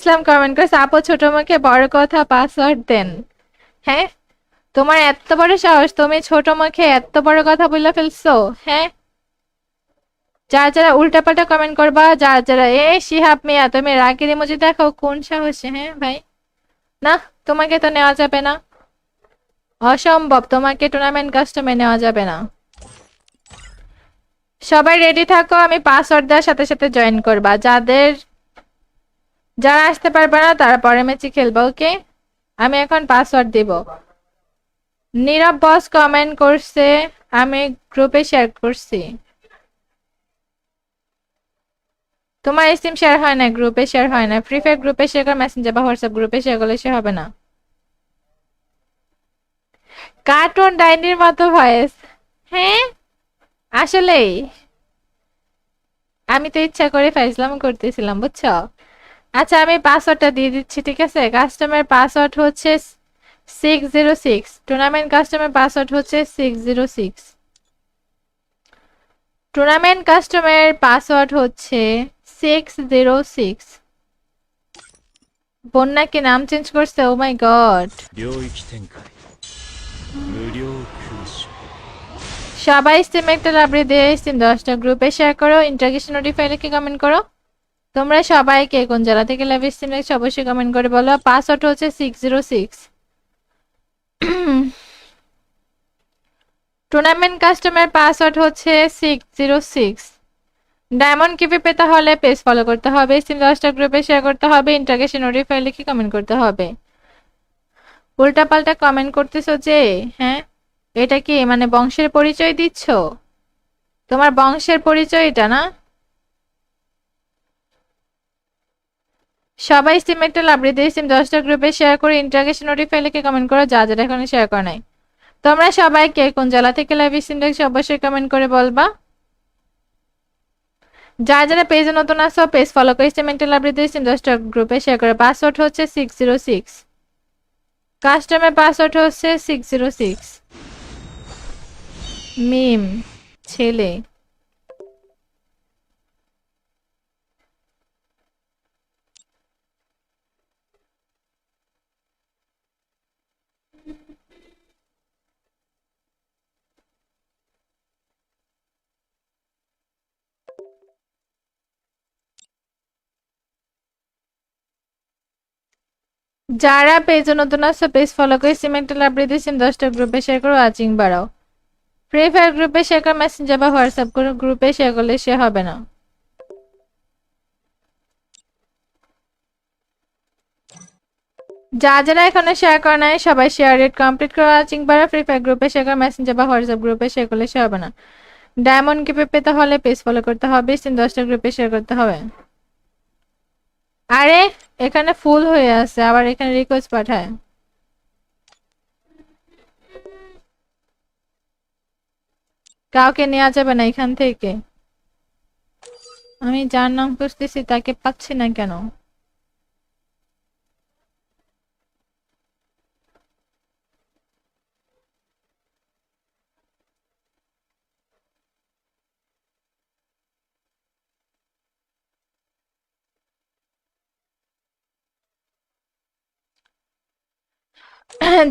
ইসলাম comment করে আপু ছোট মুখে বড় কথা পাসওয়ার্ড দেন। হ্যাঁ, তোমার এত বড় সাহস, তুমি ছোট মুখে এত বড় কথা বলে ফেলছো? হ্যাঁ, যারা যারা উল্টাপাল্টা কমেন্ট করবা, যারা যারা শিহাব মিয়া তুমি রাগের ইমোজি দেখো, কোন সাহসে? হ্যাঁ ভাই, না, তোমাকে তো নেওয়া যাবে না, অসম্ভব, তোমাকে টুর্নামেন্ট কাস্টমে নেওয়া যাবে না। সবাই রেডি থাকো, আমি পাসওয়ার্ড দেওয়ার সাথে সাথে জয়েন করবা। যারা আসতে পারবে না তারা পরে ম্যাচে খেলবা, ওকে? আমি এখন পাসওয়ার্ড দিব। নীরব বস কমেন্ট করছে, আমি গ্রুপে শেয়ার করছি। তোমার সিম শেয়ার হয় না, গ্রুপে শেয়ার হয় না। ফ্রি ফায়ার গ্রুপে শেয়ার করে, মেসেঞ্জার বা হোয়াটসঅ্যাপ গ্রুপে শেয়ার করলে সে হবে না। কার্টুন ডাইনির মতো ভয়েস। হ্যাঁ, আসলেই আমি তো ইচ্ছা করে ফাইজলাম করতেছিলাম, বুঝছো? আচ্ছা, আমি পাসওয়ার্ডটা দিয়ে দিচ্ছি, ঠিক আছে? কাস্টমার পাসওয়ার্ড হচ্ছে 606। টুর্নামেন্ট কাস্টমার পাসওয়ার্ড হচ্ছে 606। টুর্নামেন্ট কাস্টমার পাসওয়ার্ড হচ্ছে 606। বন্যা কি নাম চেঞ্জ করছে? ও মাই গড। সবাই স্টিম একটা লাইব্রেরি দিয়ে স্টিম 10টা গ্রুপে শেয়ার করো, ইন্টারগেশন নোটিফাই লিখে কমেন্ট করো। তোমরা সবাই কে কোন জেলা থেকে লাইভ স্ট্রিম দেখছো অবশ্যই কমেন্ট করে বলো। পাসওয়ার্ড হচ্ছে 606। টুর্নামেন্ট কাস্টমার পাসওয়ার্ড হচ্ছে 606। ডায়মন্ড কিপে পেতে হলে পেজ ফলো করতে হবে, স্টিম 10টা গ্রুপে শেয়ার করতে হবে, ইন্টারগেশন নোটিফাই লিখে কমেন্ট করতে হবে। উল্টা পাল্টা কমেন্ট করতেছো যে? হ্যাঁ, এটা কি মানে বংশের পরিচয় দিচ্ছ? তোমার বংশের পরিচয় এটা না? সবাই স্টিম একটা লাইব্রেরি দিয়ে স্টিম 10টা গ্রুপে শেয়ার করে ইন্টারগেশন নোটিফাই লিখে কমেন্ট করো, যা যারা এখনো শেয়ার করে নাই। তোমরা সবাই কে কোন জেলা থেকে লাইভ স্ট্রিম দেখছো অবশ্যই কমেন্ট করে বলবা। যারা যারা পেজে নতুন আসো পেজ ফলো করে স্টিম একটা লাইব্রেরি দিয়ে স্টিম 10টা গ্রুপে শেয়ার করে। পাসওয়ার্ড হচ্ছে 606। কাস্টমার পাসওয়ার্ড হচ্ছে 606। মিম ছেলে। যারা পেজে নতুন আসো পেজ ফলো করে স্টিম একটা লাইব্রেরি দিয়ে স্টিম 10টা গ্রুপে শেয়ার করো, ওয়াচিং বাড়াও। ফ্রি ফায়ার গ্রুপে শেয়ার করে, মেসেঞ্জার বা হোয়াটসঅ্যাপ করে গ্রুপে শেয়ার করলে সে হবে না। যা যারা এখনো শেয়ার করে নাই সবাই শেয়ার রেট কমপ্লিট করে ওয়াচিং বাড়াও। ফ্রি ফায়ার গ্রুপে শেয়ার করে, মেসেঞ্জার বা হোয়াটসঅ্যাপ গ্রুপে শেয়ার করলে সে হবে না। ডায়মন্ড কিপে পেতে হলে পেজ ফলো করতে হবে, স্টিম 10টা গ্রুপে শেয়ার করতে হবে। আরে, এখানে ফুল হয়ে আছে, আবার এখানে রিকোয়েস্ট পাঠায়। কাউকে নেওয়া যাবে না এখান থেকে। আমি যার নাম খুঁজতেছি তাকে পাচ্ছি না কেন?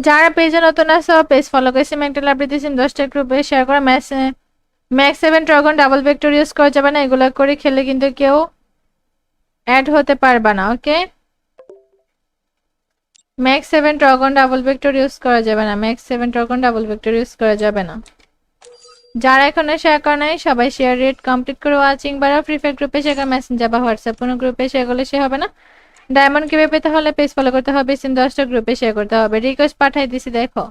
যারা পেজে নতুন আছো পেজ ফলো করে স্টিম একটা লাইব্রেরি দিয়ে 10টা গ্রুপে শেয়ার করে। Max 7 dragon double vector use করা যাবে না, এগুলো করে খেলে কিন্তু কেউ অ্যাড হতে পারবে না, okay? Max 7 dragon double vector use করা যাবে না, max 7 dragon double vector use করা যাবে না। যারা এখনো শেয়ার করে নাই সবাই শেয়ার রেট কমপ্লিট করে ওয়াচিং বাড়াও। ফ্রি ফায়ার গ্রুপে শেয়ার, মেসেঞ্জার বা হোয়াটসঅ্যাপ কোনো গ্রুপে শেয়ার করলে সে হবে না। ডায়মন্ড কিভাবে পেতে হলে পেজ ফলো করতে হবে, স্টিম 10টা গ্রুপে শেয়ার করতে হবে। রিকোয়েস্ট পাঠাই দিছি, দেখো।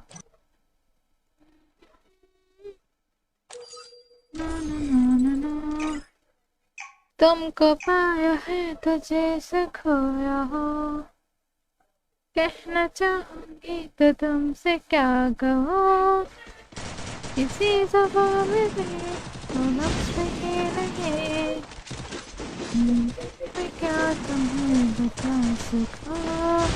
तुमको पाया है तो जैसे खोया हो, कहना चाहूंगी तो तुमसे क्या कहूँ, किसी ज़बान में तो लफ्ज़ ही नहीं, मैं क्या तुम्हें बता सकूँ,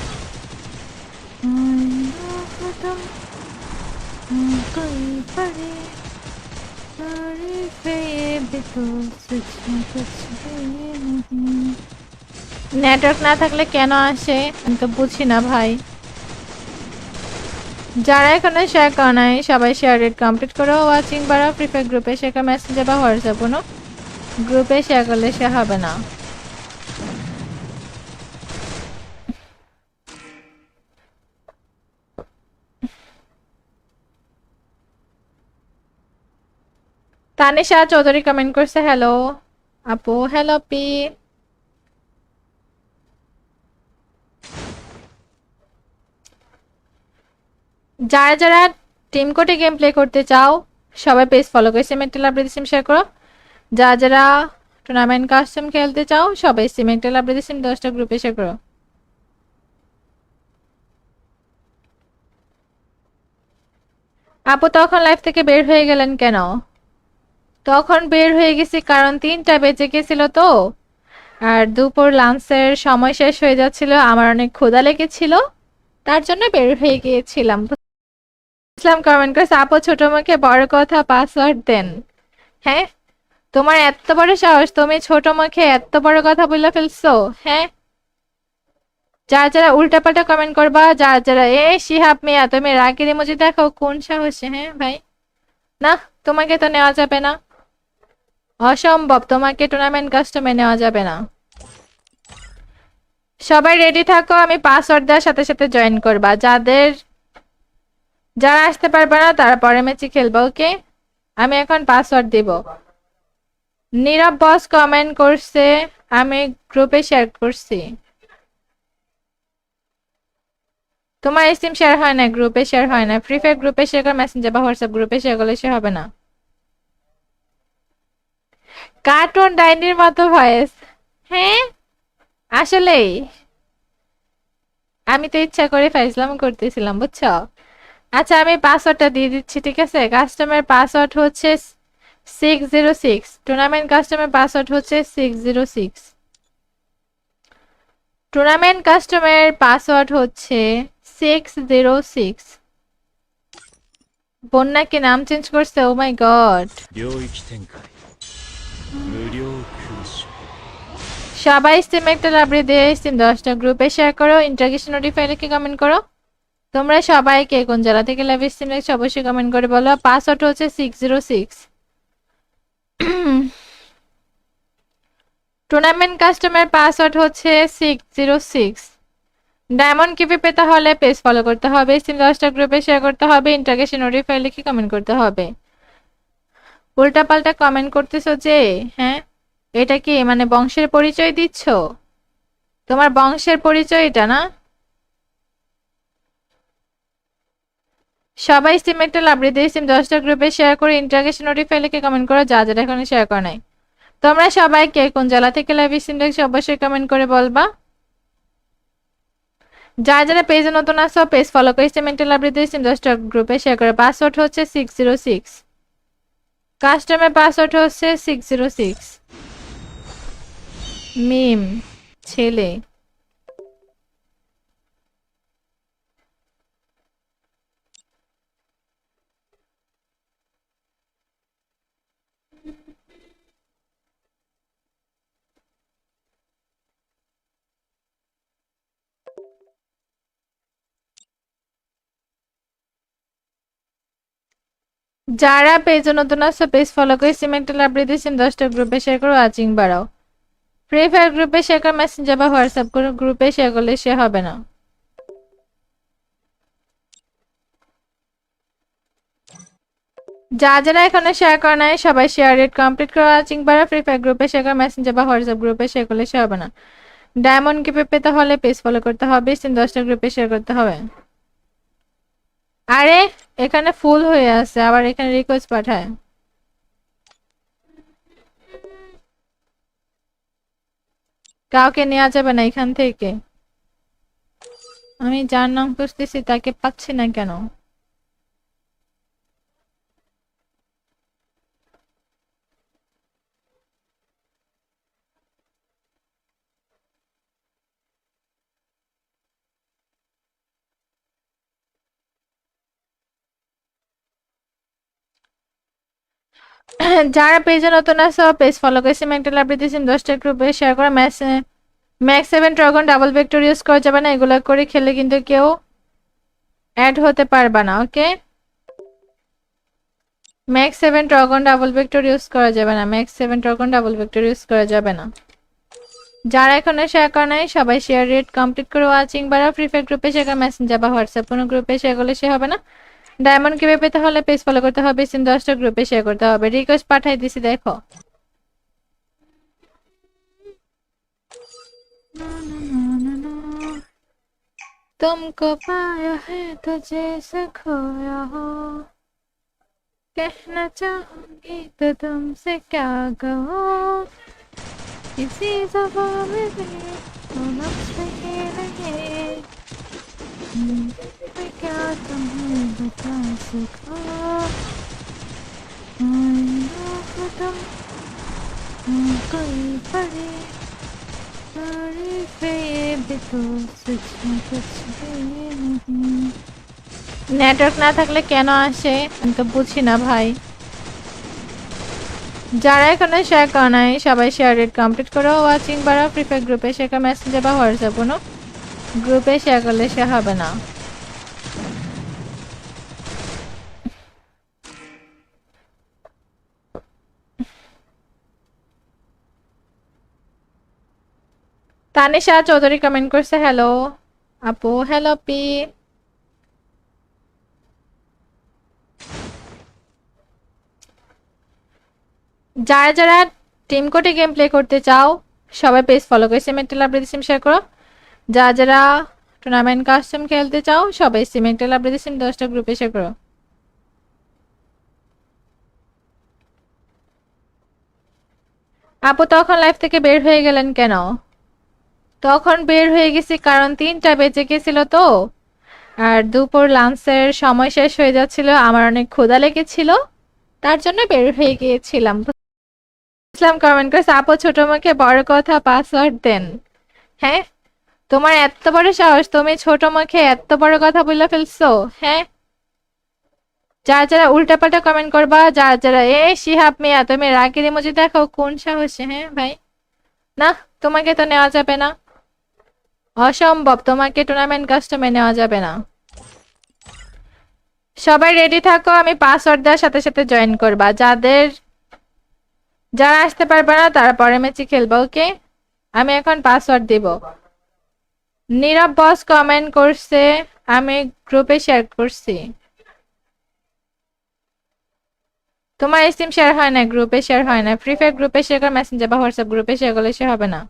तुम कोई बड़ी तारीफ है ये भी तो सच में कुछ भी नहीं। নেটওয়ার্ক না থাকলে কেন আসে আমি তো বুঝি না ভাই। যারা এখানে শেয়ার করা নাই সবাই শেয়ার রেট কমপ্লিট করো। ওয়াচিং বাড়া ফ্রি ফায়ার গ্রুপে শেয়ার মেসেঞ্জার বা হোয়াটসঅ্যাপ কোনো গ্রুপে শেয়ার করলে সে হবে না। তানিশা চৌধুরী কমেন্ট করছে হ্যালো আপু। Hello P. যারা যারা টিম কোডে গেম প্লে করতে চাও সবাই পেজ ফলো করে সিমেন্টাল আপডেট শেয়ার করো। যারা যারা টুর্নামেন্ট কাস্টম খেলতে চাও সবাই সিমেন্টাল আপডেট 10টা গ্রুপে শেয়ার করো। আপু তখন লাইফ থেকে বের হয়ে গেলেন কেন? তখন বের হয়ে গেছি কারণ 3টা বেজে গেছিল তো, আর দুপুর লাঞ্চের সময় শেষ হয়ে যাচ্ছিল, আমার অনেক ক্ষুধা লেগেছিল, তার জন্য বের হয়ে গিয়েছিলাম। ইসলাম কমেন্ট করেছে আপু ছোট মুখে বড় কথা পাসওয়ার্ড দেন। হ্যাঁ, তোমার এত বড় সাহস তুমি ছোট মুখে এত বড় কথা বলে ফেলছো? হ্যাঁ, যারা যারা উল্টাপাল্টা কমেন্ট করবা, যারা যারা শিহাব মিয়া তুমি রাগের ইমোজি দেখো কোন সাহসে? হ্যাঁ ভাই, না তোমাকে তো নেওয়া যাবে না, অসম্ভব, তোমাকে টুর্নামেন্ট কাস্টমে নেওয়া যাবে না। সবাই রেডি থাকো, আমি পাসওয়ার্ড দেওয়ার সাথে সাথে জয়েন করবা। যারা আসতে পারবে না তারা পরে ম্যাচে খেলবা, ওকে? আমি এখন পাসওয়ার্ড দিব। নীরব বস কমেন্ট করছে, আমি গ্রুপে শেয়ার করছি। তোমার সিম শেয়ার হয় না, গ্রুপে শেয়ার হয় না। ফ্রি ফায়ার গ্রুপে শেয়ার করে মেসেঞ্জার বা হোয়াটসঅ্যাপ গ্রুপে শেয়ার করলে সে হবে না। কার্টুন ডাইনির মতো ভয়েস। হ্যাঁ আসলেই আমি তো ইচ্ছা করে ফাইজলাম করতেছিলাম, বুঝছো? আচ্ছা আমি পাসওয়ার্ডটা দিয়ে দিচ্ছি, ঠিক আছে? কাস্টমার পাসওয়ার্ড হচ্ছে 606। টুর্নামেন্ট কাস্টমার পাসওয়ার্ড হচ্ছে 606। টুর্নামেন্ট কাস্টমার পাসওয়ার্ড হচ্ছে 606। বন্যা কি নাম চেঞ্জ করছে? ও মাই গড। সবাই স্টিম একটা লাইব্রেরি দিয়ে স্টিম 10টা গ্রুপে শেয়ার করো, ইন্টারগেশন নোটিফাই লিখে কমেন্ট করো। তোমরা সবাই কে কোন জেলা থেকে লাইভ স্ট্রিম দেখছো অবশ্যই কমেন্ট করে বলো। পাসওয়ার্ড হচ্ছে 606। টুর্নামেন্ট কাস্টমার পাসওয়ার্ড হচ্ছে 606। ডায়মন্ড কিপে পেতে হলে পেজ ফলো করতে হবে, স্ট্রিম 10টা গ্রুপে শেয়ার করতে হবে, ইন্টারগেশন নোটিফাই লিখে কমেন্ট করতে হবে। উল্টাপাল্টা কমেন্ট করতেছো যে? হ্যাঁ, এটা কি মানে বংশের পরিচয় দিচ্ছ? তোমার বংশের পরিচয় এটা না? সবাই স্টিম একটা লাইব্রেরি দিয়ে স্টিম 10টা গ্রুপে শেয়ার করে ইন্টারগেশন নোটিফাই লিখে কমেন্ট করো, যা যারা এখনো শেয়ার করে নাই। তোমরা সবাই কে কোন জেলা থেকে লাইভ স্ট্রিম দেখছো অবশ্যই কমেন্ট করে বলবা। যারা যারা পেজে নতুন আসো পেজ ফলো করে স্টিম একটা লাইব্রেরি দিয়ে স্টিম 10টা গ্রুপে শেয়ার করে। পাসওয়ার্ড হচ্ছে 606। কাস্টমার পাসওয়ার্ড হচ্ছে 606। মিম ছেলে। যারা পেজে নতুন আসো পেজ ফলো করে স্টিম একটা লাইব্রেরি দিয়ে স্টিম 10টা গ্রুপে শেয়ার করো, ওয়াচিং বাড়াও। ফ্রি ফায়ার গ্রুপে শেয়ার করে মেসেঞ্জার বা হোয়াটসঅ্যাপ করে গ্রুপে শেয়ার করলে সে হবে না। যা যারা এখনো শেয়ার করে নাই সবাই শেয়ার রেট কমপ্লিট করে ওয়াচিং বাড়া। ফ্রি ফায়ার গ্রুপে শেয়ার করে মেসেঞ্জার বা হোয়াটসঅ্যাপ গ্রুপে শেয়ার করলে সে হবে না। ডায়মন্ড কিপে পেতে হলে পেজ ফলো করতে হবে, স্টিম 10টা গ্রুপে শেয়ার করতে হবে। আরে এখানে ফুল হয়ে আছে, আবার এখানে রিকোয়েস্ট পাঠায়। কাউকে নেওয়া যাবে না এখান থেকে। আমি যার নাম খুঁজতেছি তাকে পাচ্ছি না কেন? যারা পেজে নতুন আছো পেজ ফলো করে সিম একটা লাভ দিয়েছেন 10টা গ্রুপে শেয়ার করে max 7 dragon double vector use করা যাবে না, এগুলো করে খেলে কিন্তু কেউ অ্যাড হতে পারবে না। Okay, max 7 dragon double vector use করা যাবে না, max 7 dragon double vector use করা যাবে না। যারা এখনো শেয়ার করে নাই সবাই শেয়ার রেট কমপ্লিট করে ওয়াচিং বাড়া। ফ্রি ফায়ার গ্রুপে শেয়ার, মেসেঞ্জার বা হোয়াটসঅ্যাপ কোনো গ্রুপে শেয়ার করলে সে হবে না। ডায়মন্ড কিভাবে পেতে হলে পেজ ফলো করতে হবে, সিন 10টা গ্রুপে শেয়ার করতে হবে। রিকোয়েস্ট পাঠাই দিছি দেখো। तुमको पाया है तो जैसे खोया हो, कहना चाहूंगी तो तुमसे क्या कहूँ, किसी ज़बान में भी तो लफ्ज़ ही नहीं, मैं क्या तुम्हें बता सकूँ, तुम कोई परी तारीफ ये भी तो सच में कुछ भी नहीं। নেটওয়ার্ক না থাকলে কেন আসে আমি তো বুঝি না ভাই। যারা এখানে শেয়ার করে নাই সবাই শেয়ার রেট কমপ্লিট করো, ওয়াচিং বাড়াও। ফ্রি ফায়ার গ্রুপে শেয়ার, মেসেঞ্জার বা হোয়াটসঅ্যাপ কোনো গ্রুপে শেয়ার করলে সে হবে না। তানিশা চৌধুরী কমেন্ট করছে হ্যালো আপু। Hello P. যারা যারা টিম কোডে গেম প্লে করতে চাও সবাই পেজ ফলো করে সিমেন্টাল আপডেট সিম শেয়ার করো। যারা যারা টুর্নামেন্ট কাস্টম খেলতে চাও সবাই সিমেন্টাল আপডেট সিম 10টা গ্রুপে শেয়ার করো। আপু তখন লাইফ থেকে বের হয়ে গেলেন কেন? তখন বের হয়ে গেছি কারণ 3টা বেজে গেছিল তো, আর দুপুর লাঞ্চের সময় শেষ হয়ে যাচ্ছিল, আমার অনেক ক্ষুধা লেগেছিল, তার জন্য বের হয়ে গিয়েছিলাম। ইসলাম কমেন্ট করেছে আপু ছোট মুখে বড় কথা পাসওয়ার্ড দেন। হ্যাঁ, তোমার এত বড় সাহস, তুমি ছোট মুখে এত বড় কথা বলে ফেলছো? হ্যাঁ, যারা যারা উল্টাপাল্টা কমেন্ট করবা, যারা যারা শিহাব মিয়া তুমি রাগের ইমোজি দেখো, কোন সাহসে? হ্যাঁ ভাই, না, তোমাকে তো নেওয়া যাবে না, অসম্ভব, তোমাকে টুর্নামেন্ট কাস্টমে নেওয়া যাবে না। সবাই রেডি থাকো, আমি পাসওয়ার্ড দেওয়ার সাথে সাথে জয়েন করবা। যারা আসতে পারবে না তারা পরে ম্যাচে খেলবা। ওকে, আমি এখন পাসওয়ার্ড দিব। নীরব বস কমেন্ট করছে, আমি গ্রুপে শেয়ার করছি। তোমার সিম শেয়ার হয় না, গ্রুপে শেয়ার হয় না। ফ্রি ফায়ার গ্রুপে শেয়ার করে, মেসেঞ্জার বা হোয়াটসঅ্যাপ গ্রুপে শেয়ার করলে সে হবে না।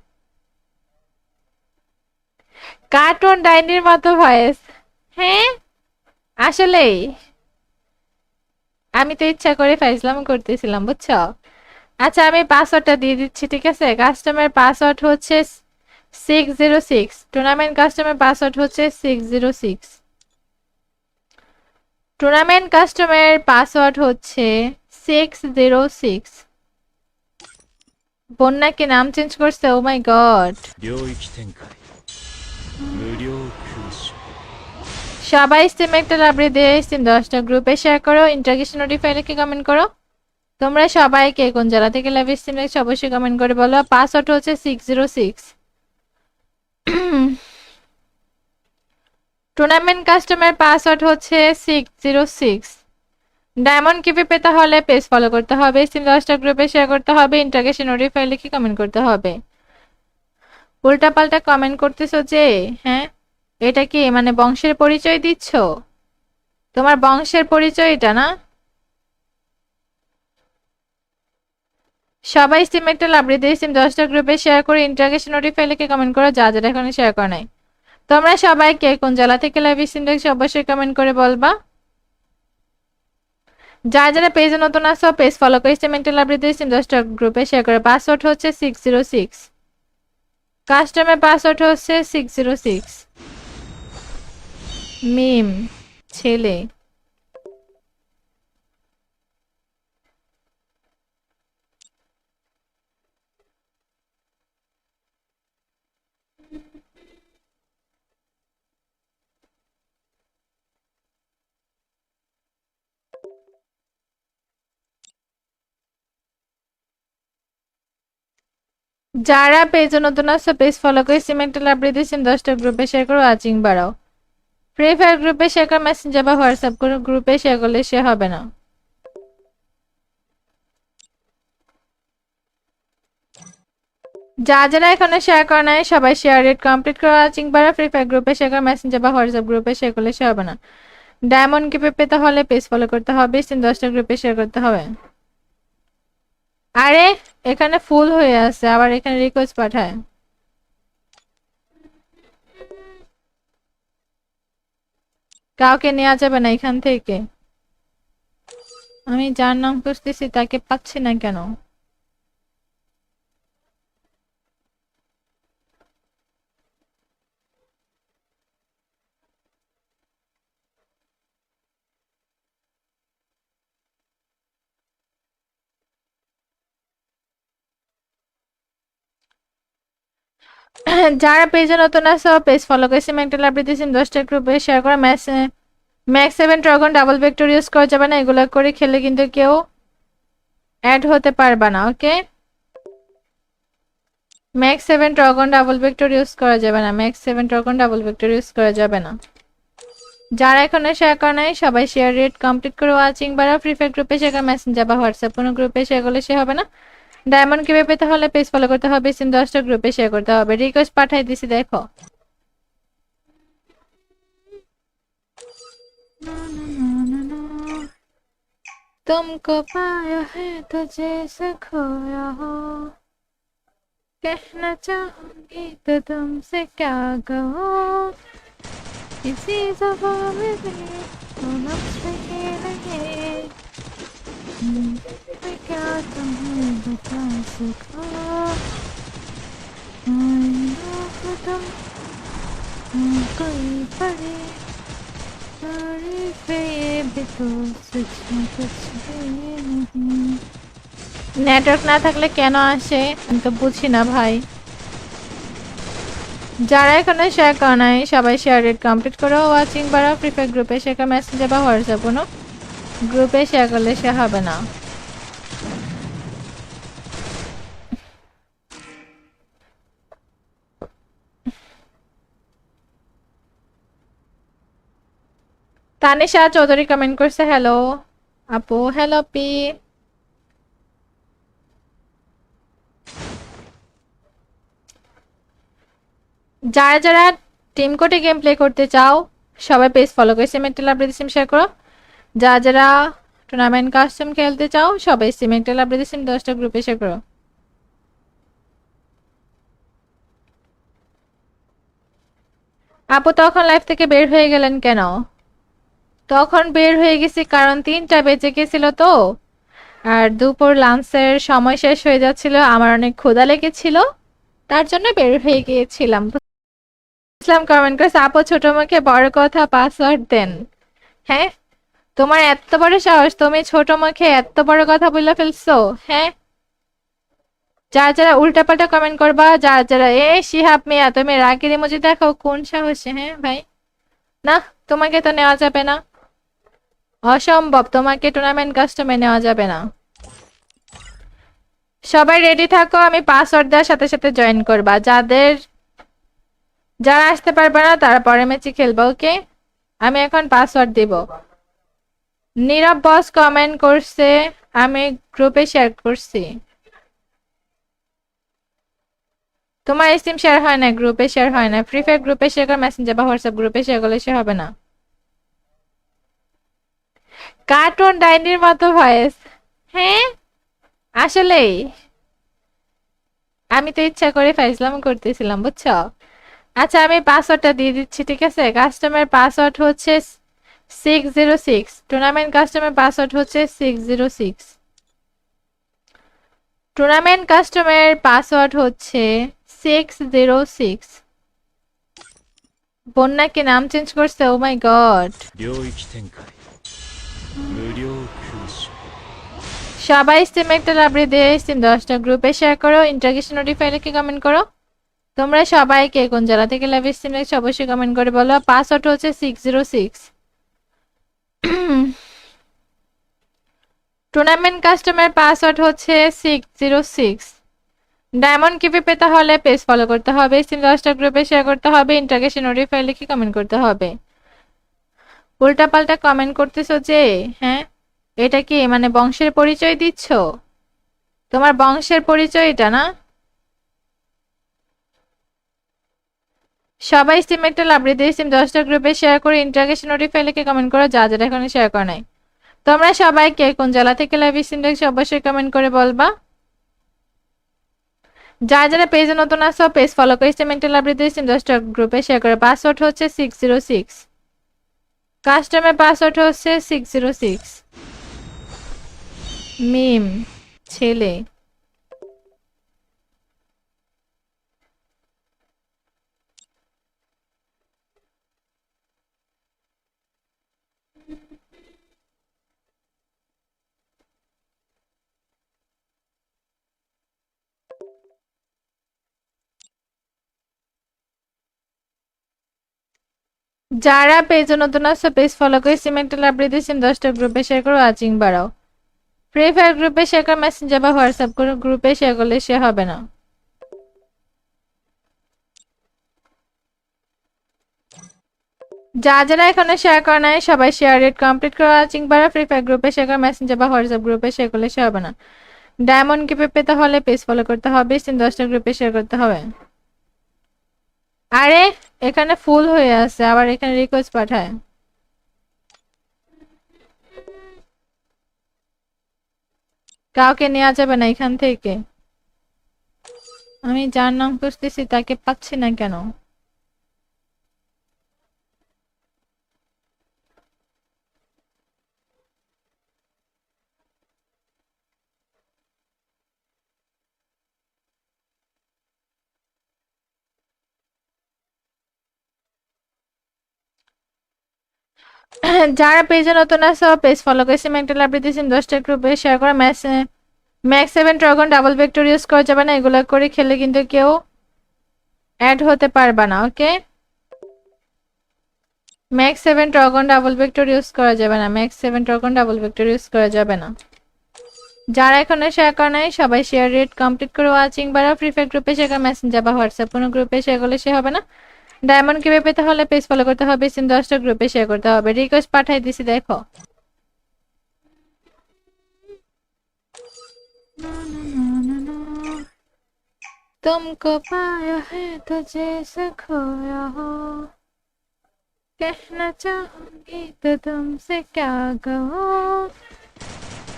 কার্টুন ডাইনির মতো ভয়েস। হ্যাঁ, আসলেই আমি তো ইচ্ছা করে ফাইজলাম করতেছিলাম বুঝছো। আচ্ছা আমি পাসওয়ার্ডটা দিয়ে দিচ্ছি, ঠিক আছে? কাস্টমার পাসওয়ার্ড হচ্ছে 606, টুর্নামেন্ট কাস্টমার পাসওয়ার্ড হচ্ছে 606, টুর্নামেন্ট কাস্টমার পাসওয়ার্ড হচ্ছে 606। বন্যা কি নাম চেঞ্জ করছে? ও মাই গড। সবাই স্টিম একটা লাইব্রেরি দিয়ে স্টিম 10টা গ্রুপে শেয়ার করো, ইন্টারগেশন নোটিফাই লিখে কমেন্ট করো। তোমরা সবাই কে কোন জেলা থেকে লাইভ স্ট্রিম দেখছো অবশ্যই কমেন্ট করে বলো। পাসওয়ার্ড হচ্ছে 606। টুর্নামেন্ট কাস্টমার পাসওয়ার্ড হচ্ছে 606। ডায়মন্ড কিপি পেতে হলে পেজ ফলো করতে হবে, স্ট্রিম 10টা গ্রুপে শেয়ার করতে হবে, ইন্টারগেশন নোটিফাই লিখে কমেন্ট করতে হবে। উল্টা পাল্টা কমেন্ট করতেছো যে? হ্যাঁ, এটা কি মানে বংশের পরিচয় দিচ্ছ? তোমার বংশের পরিচয় এটা না? সবাই স্টিম একটা লাইব্রেরি দিয়ে স্টিম 10টা গ্রুপে শেয়ার করে ইন্টারগেশন নোটিফাই লিখে কমেন্ট করো, যা যারা এখানে শেয়ার করে নাই। তোমরা সবাই কে কোন জেলা থেকে লাইভ স্ট্রিম দেখছো অবশ্যই কমেন্ট করে বলবা। যারা যারা পেজে নতুন আসো পেজ ফলো করে স্টিম একটা লাইব্রেরি দিয়ে স্টিম 10টা গ্রুপে শেয়ার করে। পাসওয়ার্ড হচ্ছে 606, কাস্টমার পাসওয়ার্ড হচ্ছে 606। মিম ছেলে। যারা পেজে নতুন আসছে পেজ ফলো করে সিমেন্ট লাইব্রেরি সিম 10টা গ্রুপে শেয়ার করো, ওয়াচিং বাড়াও। ফ্রি ফায়ার গ্রুপে শেয়ার করে মেসেঞ্জার বা হোয়াটসঅ্যাপ করে গ্রুপে শেয়ার করলে সে হবে না। যারা এখনো শেয়ার করে নাই সবাই শেয়ার রেট কমপ্লিট করে ওয়াচিং বাড়াও। ফ্রি ফায়ার গ্রুপে শেয়ার করে মেসেঞ্জার বা হোয়াটসঅ্যাপ গ্রুপে শেয়ার করলে সে হবে না। ডায়মন্ড কিপে পেতে হলে পেজ ফলো করতে হবে, সিম 10টা গ্রুপে শেয়ার করতে হবে। আরে এখানে ফুল হয়ে আছে, আবার এখানে রিকোয়েস্ট পাঠায়। কাউকে নেওয়া যাবে না এখান থেকে। আমি যার নাম খুঁজতেছি তাকে পাচ্ছি না কেন? যারা পেজে নতুন আছে পেজ ফলো করে সিমেন্ট লাইব্রেরি সিম 10টা গ্রুপে শেয়ার করে max 7 dragon double vector use করা যাবে না। এগুলো করে খেলে কিন্তু কেউ অ্যাড হতে পারবে না। Okay, max 7 dragon double vector use করা যাবে না। Max 7 dragon double vector use করা যাবে না। যারা এখনো শেয়ার করে নাই সবাই শেয়ার রেট কমপ্লিট করে ওয়াচিং বাড়াও। ফ্রি ফায়ার গ্রুপে শেয়ার মেসেঞ্জার বা হোয়াটসঅ্যাপ কোনো গ্রুপে শেয়ার করলে সে হবে না। ডায়মন্ড কিভাবে পেতে হলে পেজ ফলো করতে হবে, সিম 10টা গ্রুপে শেয়ার করতে হবে। রিকোয়েস্ট পাঠাই দিছি দেখো। तुमको पाया है तो जैसे खोया हो, कहना चाहूंगी तो तुमसे क्या कहूँ, किसी ज़बान में भी तो लफ्ज़ ही नहीं, मैं क्या तुम्हें बता सकूँ, तुम कोई पढ़े নেটওয়ার্ক না থাকলে কেন আসে আমি তো বুঝি না ভাই। যারা এখানে শেয়ার করে নাই সবাই শেয়ার রেট কমপ্লিট করো, ওয়াচিং বাড়াও। ফ্রি ফায়ার গ্রুপে শেয়ার মেসেঞ্জার বা হোয়াটসঅ্যাপ কোনো গ্রুপে শেয়ার করলে সে হবে না। তানিশা চৌধুরী কমেন্ট করছে হ্যালো আপু। Hello P. যারা যারা টিম কোডে গেম প্লে করতে চাও সবাই পেজ ফলো করে সিমেন্ট লাইব্রেরি সিম শেয়ার করো। যারা যারা টুর্নামেন্ট কাস্টম খেলতে চাও সবাই সিমেন্ট লাইব্রেরি সিম 10টা গ্রুপে শেয়ার করো। আপু তখন লাইফ থেকে বের হয়ে গেলেন কেন? তখন বের হয়ে গেছি কারণ 3টা বেজে গেছিল তো, আর দুপুর লাঞ্চের সময় শেষ হয়ে যাচ্ছিল, আমার অনেক ক্ষুধা লেগেছিল, তার জন্য বের হয়ে গিয়েছিলাম। ইসলাম কমেন্ট করেছে আপু ছোট মুখে বড় কথা পাসওয়ার্ড দেন। হ্যাঁ, তোমার এত বড় সাহস, তুমি ছোট মুখে এত বড় কথা বলে ফেলছো? হ্যাঁ, যারা যারা উল্টাপাল্টা কমেন্ট করবা, যারা যারা শিহাব মিয়া তুমি রাগের ইমোজি দেখো, কোন সাহসে? হ্যাঁ ভাই, না তোমাকে তো নেওয়া যাবে না, অসম্ভব, তোমাকে টুর্নামেন্ট কাস্টমে নেওয়া যাবে না। সবাই রেডি থাকো, আমি পাসওয়ার্ড দেওয়ার সাথে সাথে জয়েন করবা। যারা আসতে পারবে না তারা পরে ম্যাচে খেলবা। ওকে, আমি এখন পাসওয়ার্ড দিব। নীরব বস কমেন্ট করছে, আমি গ্রুপে শেয়ার করছি। তোমার সিম শেয়ার হয় না, গ্রুপে শেয়ার হয় না। ফ্রি ফায়ার গ্রুপে শেয়ার করে মেসেঞ্জার বা হোয়াটসঅ্যাপ গ্রুপে শেয়ার করলে সে হবে না। কার্টুন ডাইনির মতো ভয়েস। হ্যাঁ আসলেই আমি তো ইচ্ছা করে ফাইজলাম করতেছিলাম বুঝছো। আচ্ছা আমি পাসওয়ার্ডটা দিয়ে দিচ্ছি, ঠিক আছে? কাস্টমার পাসওয়ার্ড হচ্ছে 606। টুর্নামেন্ট কাস্টমার পাসওয়ার্ড হচ্ছে 606। টুর্নামেন্ট কাস্টমার পাসওয়ার্ড হচ্ছে 606। বন্যাকে নাম চেঞ্জ করছে, ও মাই গড। সবাই স্টিম একটা লাইব্রেরি দিয়ে স্টিম 10টা গ্রুপে শেয়ার করো, ইন্টারগেশন নোটিফাই লিখে কমেন্ট করো। তোমরা সবাই কে কোন জেলা থেকে লাইভ স্ট্রিম দেখছো অবশ্যই কমেন্ট করে বলো। পাসওয়ার্ড হচ্ছে 606। টুর্নামেন্ট কাস্টমার পাসওয়ার্ড হচ্ছে 606। ডায়মন্ড কিপি পেতে হলে পেজ ফলো করতে হবে, সিম 10টা গ্রুপে শেয়ার করতে হবে, ইন্টারগেশন নোটিফাই লিখে কমেন্ট করতে হবে। উল্টাপাল্টা কমেন্ট করতেছো যে, হ্যাঁ এটা কি মানে বংশের পরিচয় দিচ্ছ? তোমার বংশের পরিচয় এটা না? সবাই সিম একটা লাভরি দিয়ে সিম 10টা গ্রুপে শেয়ার করে ইন্টারগেশন নোটিফাই লিখে কমেন্ট করো, যা যারা এখনো শেয়ার করে নাই। তোমরা সবাই কে কোন জেলা থেকে লাইভ সিম দেখছো অবশ্যই কমেন্ট করে বলবা। যারা যারা পেজে নতুন আসো পেজ ফলো করে সিম একটা লাভরি দিয়ে সিম 10টা গ্রুপে শেয়ার করে। পাসওয়ার্ড হচ্ছে 606, কাস্টমার পাসওয়ার্ড হচ্ছে 606। মিম ছেলে। যারা পেজে নতুন আসো পেজ ফলো করে সিম একটা লাভরি দিয়ে সিম 10টা গ্রুপে শেয়ার করো, ওয়াচিং বাড়াও। ফ্রি ফায়ার গ্রুপে শেয়ার করে মেসেঞ্জার বা হোয়াটসঅ্যাপ করে গ্রুপে শেয়ার করলে সে হবে না। যা যারা এখনো শেয়ার করে নাই সবাই শেয়ার রেট কমপ্লিট করে ওয়াচিং বাড়াও। ফ্রি ফায়ার গ্রুপে শেয়ার করে মেসেঞ্জার বা হোয়াটসঅ্যাপ গ্রুপে শেয়ার করলে সে হবে না। ডায়মন্ড কিপে পেতে হলে পেজ ফলো করতে হবে, সিম 10টা গ্রুপে শেয়ার করতে হবে। আরে এখানে ফুল হয়ে আছে, আবার এখানে রিকোয়েস্ট পাঠায়। কাউকে নেওয়া যাবে না এখান থেকে। আমি যার নাম খুঁজতেছি তাকে পাচ্ছি না কেন? যারা পেজে নতুন আছে পেজ ফলো করে সিম একটা লাভ দিয়েছেন 10টা গ্রুপে শেয়ার করে। Max 7 dragon double vector use করা যাবে না, এগুলো করে খেলে কিন্তু কেউ অ্যাড হতে পারবে না। Okay, max 7 dragon double vector use করা যাবে না, max 7 dragon double vector use করা যাবে না। যারা এখনো শেয়ার করে নাই সবাই শেয়ার রেট কমপ্লিট করে ওয়াচিং বাড়াও। ফ্রি ফায়ার গ্রুপে শেয়ার মেসেঞ্জার বা হোয়াটসঅ্যাপ কোনো গ্রুপে শেয়ার করলে সে হবে না। ডায়মন্ড কিভাবে পেতে হলে পেজ ফলো করতে হবে, সিম 10টা গ্রুপে শেয়ার করতে হবে। রিকোয়েস্ট পাঠাই দিছি দেখো। तुमको पाया है तो जैसे खोया हो, कहना चाहूंगी तो तुमसे क्या कहूँ,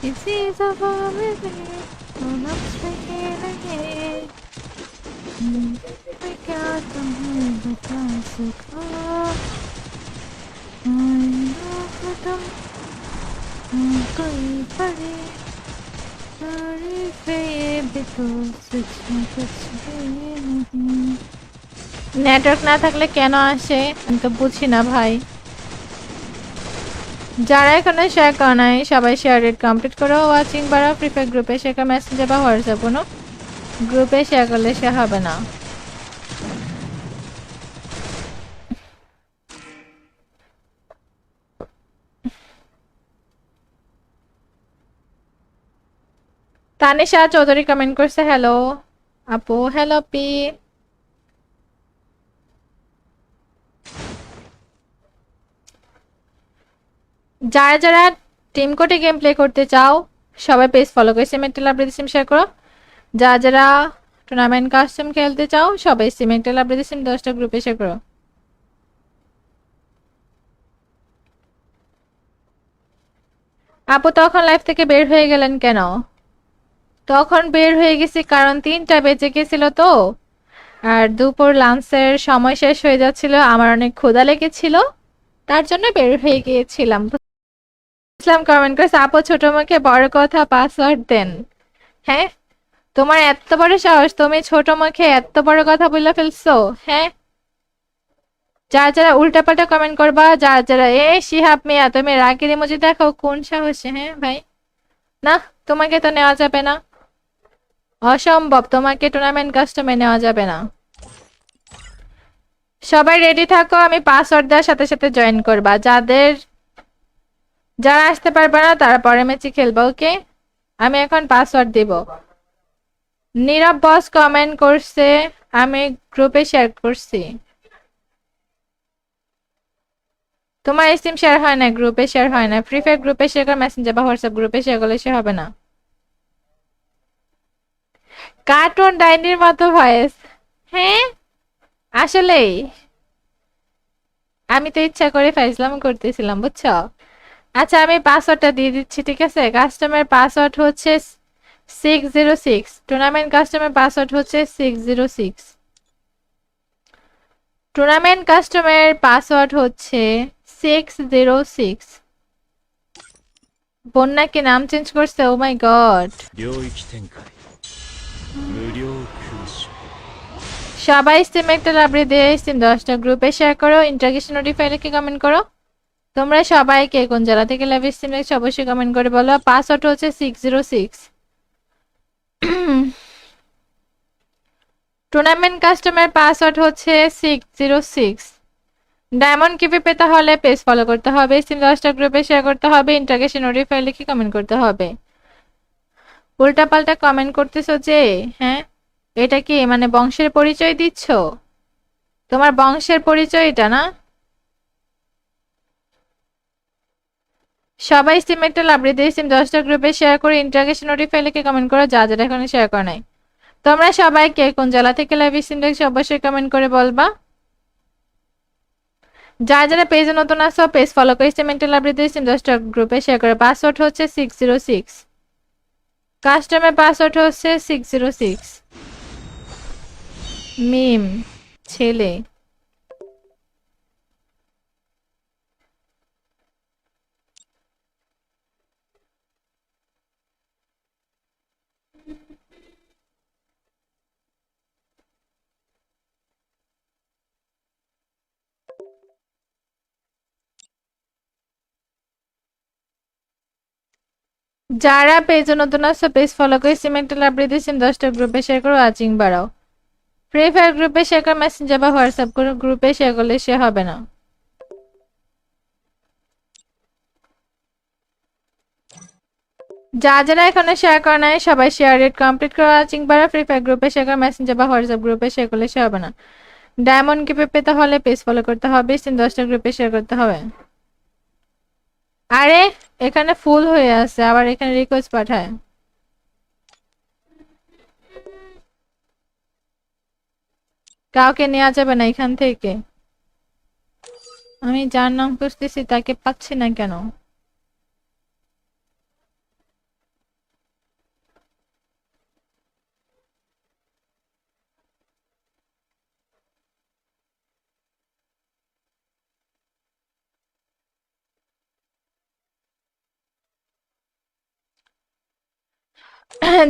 किसी ज़बान में तो लफ्ज़ ही नहीं, मैं क्या तुम्हें बता सकूँ, तुम कोई बड़ी तारीफ ये भी तो सच में कुछ भी नहीं। নেটওয়ার্ক না থাকলে কেন আসে আমি তো বুঝি না ভাই। যারা এখানে শেয়ার করে নাই সবাই শেয়ার রেট কমপ্লিট করো, ওয়াচিং বাড়াও। ফ্রি ফায়ার গ্রুপে শেয়ার মেসেঞ্জার বা হোয়াটসঅ্যাপ কোনো গ্রুপে শেয়ার করলে সে হবে না। তানিশা চৌধুরী কমেন্ট করছে হ্যালো আপু। Hello P. যারা যারা টিম কোডে গেম প্লে করতে চাও সবাই পেজ ফলো করে সিম একটা লাভ সিম শেয়ার করো। যারা যারা টুর্নামেন্ট কাস্টম খেলতে চাও সবাই সিম একটা লাভ সিম 10টা গ্রুপে শেয়ার করো। আপু তখন লাইফ থেকে বের হয়ে গেলেন কেন? তখন বের হয়ে গেছি কারণ 3টা বেজে গেছিল তো, আর দুপুর লাঞ্চের সময় শেষ হয়ে যাচ্ছিল, আমার অনেক ক্ষুধা লেগেছিল, তার জন্য বের হয়ে গিয়েছিলাম। ইসলাম কমেন্ট করেছে আপু ছোট মুখে বড় কথা পাসওয়ার্ড দেন। হ্যাঁ তোমার এত বড় সাহস, তুমি ছোট মুখে এত বড় কথা বলে ফেলছো? হ্যাঁ যারা যারা উল্টাপাল্টা কমেন্ট করবা, যারা যারা শিহাব মিয়া তুমি রাগের ইমোজি দেখো কোন সাহসে? হ্যাঁ ভাই না, তোমাকে তো নেওয়া যাবে না, অসম্ভব, তোমাকে টুর্নামেন্ট কাস্টমে নেওয়া যাবে না। সবাই রেডি থাকো, আমি পাসওয়ার্ড দেওয়ার সাথে সাথে জয়েন করবা। যারা আসতে পারবে না তারা পরে ম্যাচে খেলবা। ওকে, আমি এখন পাসওয়ার্ড দিব। নীরব বস কমেন্ট করছে, আমি গ্রুপে শেয়ার করছি। তোমার স্টিম শেয়ার হয় না, গ্রুপে শেয়ার হয় না। ফ্রি ফায়ার গ্রুপে শেয়ার করে, মেসেঞ্জার বা হোয়াটসঅ্যাপ গ্রুপে শেয়ার করলে সে হবে না। কার্টুন ডাইনির মতো ভয়েস। হ্যাঁ আসলেই আমি তো ইচ্ছা করে ফাইজলাম করতেছিলাম, বুঝছো। আচ্ছা আমি পাসওয়ার্ডটা দিয়ে দিচ্ছি, ঠিক আছে। কাস্টমার পাসওয়ার্ড হচ্ছে 606। টুর্নামেন্ট কাস্টমার পাসওয়ার্ড হচ্ছে 606। টুর্নামেন্ট কাস্টমার পাসওয়ার্ড হচ্ছে 606। বন্যা কি নাম চেঞ্জ করছে? ও মাই গড। সবাই স্টিম একটা লাইব্রেরি দিয়ে স্টিম 10টা গ্রুপে শেয়ার করো, ইন্টারগেশন নোটিফাই লিখে কমেন্ট করো। তোমরা সবাই কে কোন জেলা থেকে লাইভ স্ট্রিম দেখছো অবশ্যই কমেন্ট করে বলো। পাসওয়ার্ড হচ্ছে 606। টুর্নামেন্ট কাস্টমার পাসওয়ার্ড হচ্ছে 606। ডায়মন্ড কিপে পেতে হলে পেজ ফলো করতে হবে, স্ট্রিম 10টা গ্রুপে শেয়ার করতে হবে, ইন্টারগেশন নোটিফাই লিখে কমেন্ট করতে হবে। উল্টাপাল্টা কমেন্ট করতেছো যে? হ্যাঁ এটা কি মানে বংশের পরিচয় দিচ্ছ? তোমার বংশের পরিচয় এটা না? সবাই স্টিম একটা লাইব্রেরি দিয়ে স্টিম 10টা গ্রুপে শেয়ার করে ইন্টারগেশন নোটিফাই লিখে কমেন্ট করো, যা যারা এখনো শেয়ার করে নাই। তোমরা সবাই কে কোন জেলা থেকে লাইভ স্ট্রিম দেখছো অবশ্যই কমেন্ট করে বলবা। যারা যারা পেজে নতুন আসো পেজ ফলো করে স্টিম একটা লাইব্রেরি দিয়ে স্টিম 10টা গ্রুপে শেয়ার করে। পাসওয়ার্ড হচ্ছে 606। কাস্টমার পাসওয়ার্ড হচ্ছে 606। মিম ছেলে। যারা পেজে নতুন আসো পেজ ফলো করে স্টিম একটা লাইব্রেরি দিয়ে স্টিম 10টা গ্রুপে শেয়ার করো, ওয়াচিং বাড়াও। ফ্রি ফায়ার গ্রুপে শেয়ার করে, মেসেঞ্জার বা হোয়াটসঅ্যাপ করে গ্রুপে শেয়ার করলে সে হবে না। যা যারা এখনো শেয়ার করে নাই সবাই শেয়ার রেট কমপ্লিট করে ওয়াচিং বাড়া। ফ্রি ফায়ার গ্রুপে শেয়ার করে, মেসেঞ্জার বা হোয়াটসঅ্যাপ গ্রুপে শেয়ার করলে সে হবে না। ডায়মন্ড কিপে পেতে হলে পেজ ফলো করতে হবে, স্টিম 10টা গ্রুপে শেয়ার করতে হবে। আরে এখানে ফুল হয়ে আছে, আবার এখানে রিকোয়েস্ট পাঠায়। কাউকে নেওয়া যাবে না এখান থেকে। আমি যার নাম খুঁজতেছি তাকে পাচ্ছি না কেন?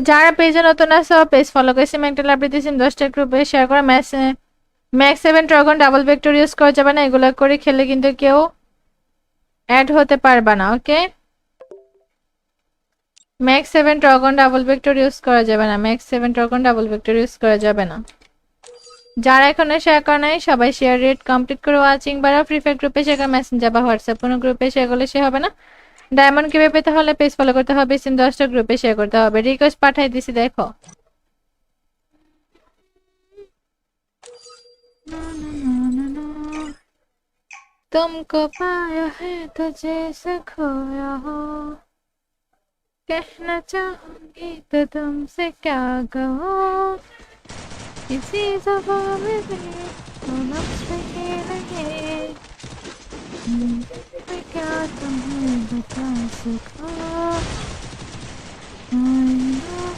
যারা পেজে নতুন আছে পেজ ফলো করেছে, একটা লাইব্রেরি দিয়েছেন 10টা গ্রুপে শেয়ার করে। Max 7 dragon double vector use করা যাবে না, এগুলো করে খেলে কিন্তু কেউ অ্যাড হতে পারবে না, okay. Max 7 dragon double vector use করা যাবে না, max 7 dragon double vector use করা যাবে না। যারা এখনো শেয়ার করে নাই সবাই শেয়ার রেট কমপ্লিট করে ওয়াচিং বাড়া। ফ্রি ফায়ার গ্রুপে শেয়ার, মেসেঞ্জার বা হোয়াটসঅ্যাপ কোনো গ্রুপে শেয়ার করলে সে হবে না। ডায়মন্ড কিভাবে পেতে হলে পেজ ফলো করতে হবে, সিন 10টা গ্রুপে শেয়ার করতে হবে। রিকোয়েস্ট পাঠাই দিছি দেখো। तुमको पाया है तो जैसे खोया हो, कहना चाहूंगी तो तुमसे क्या कहूँ, किसी ज़बान में भी तो लफ्ज़ ही नहीं, मैं क्या तुम्हें बता सकूँ,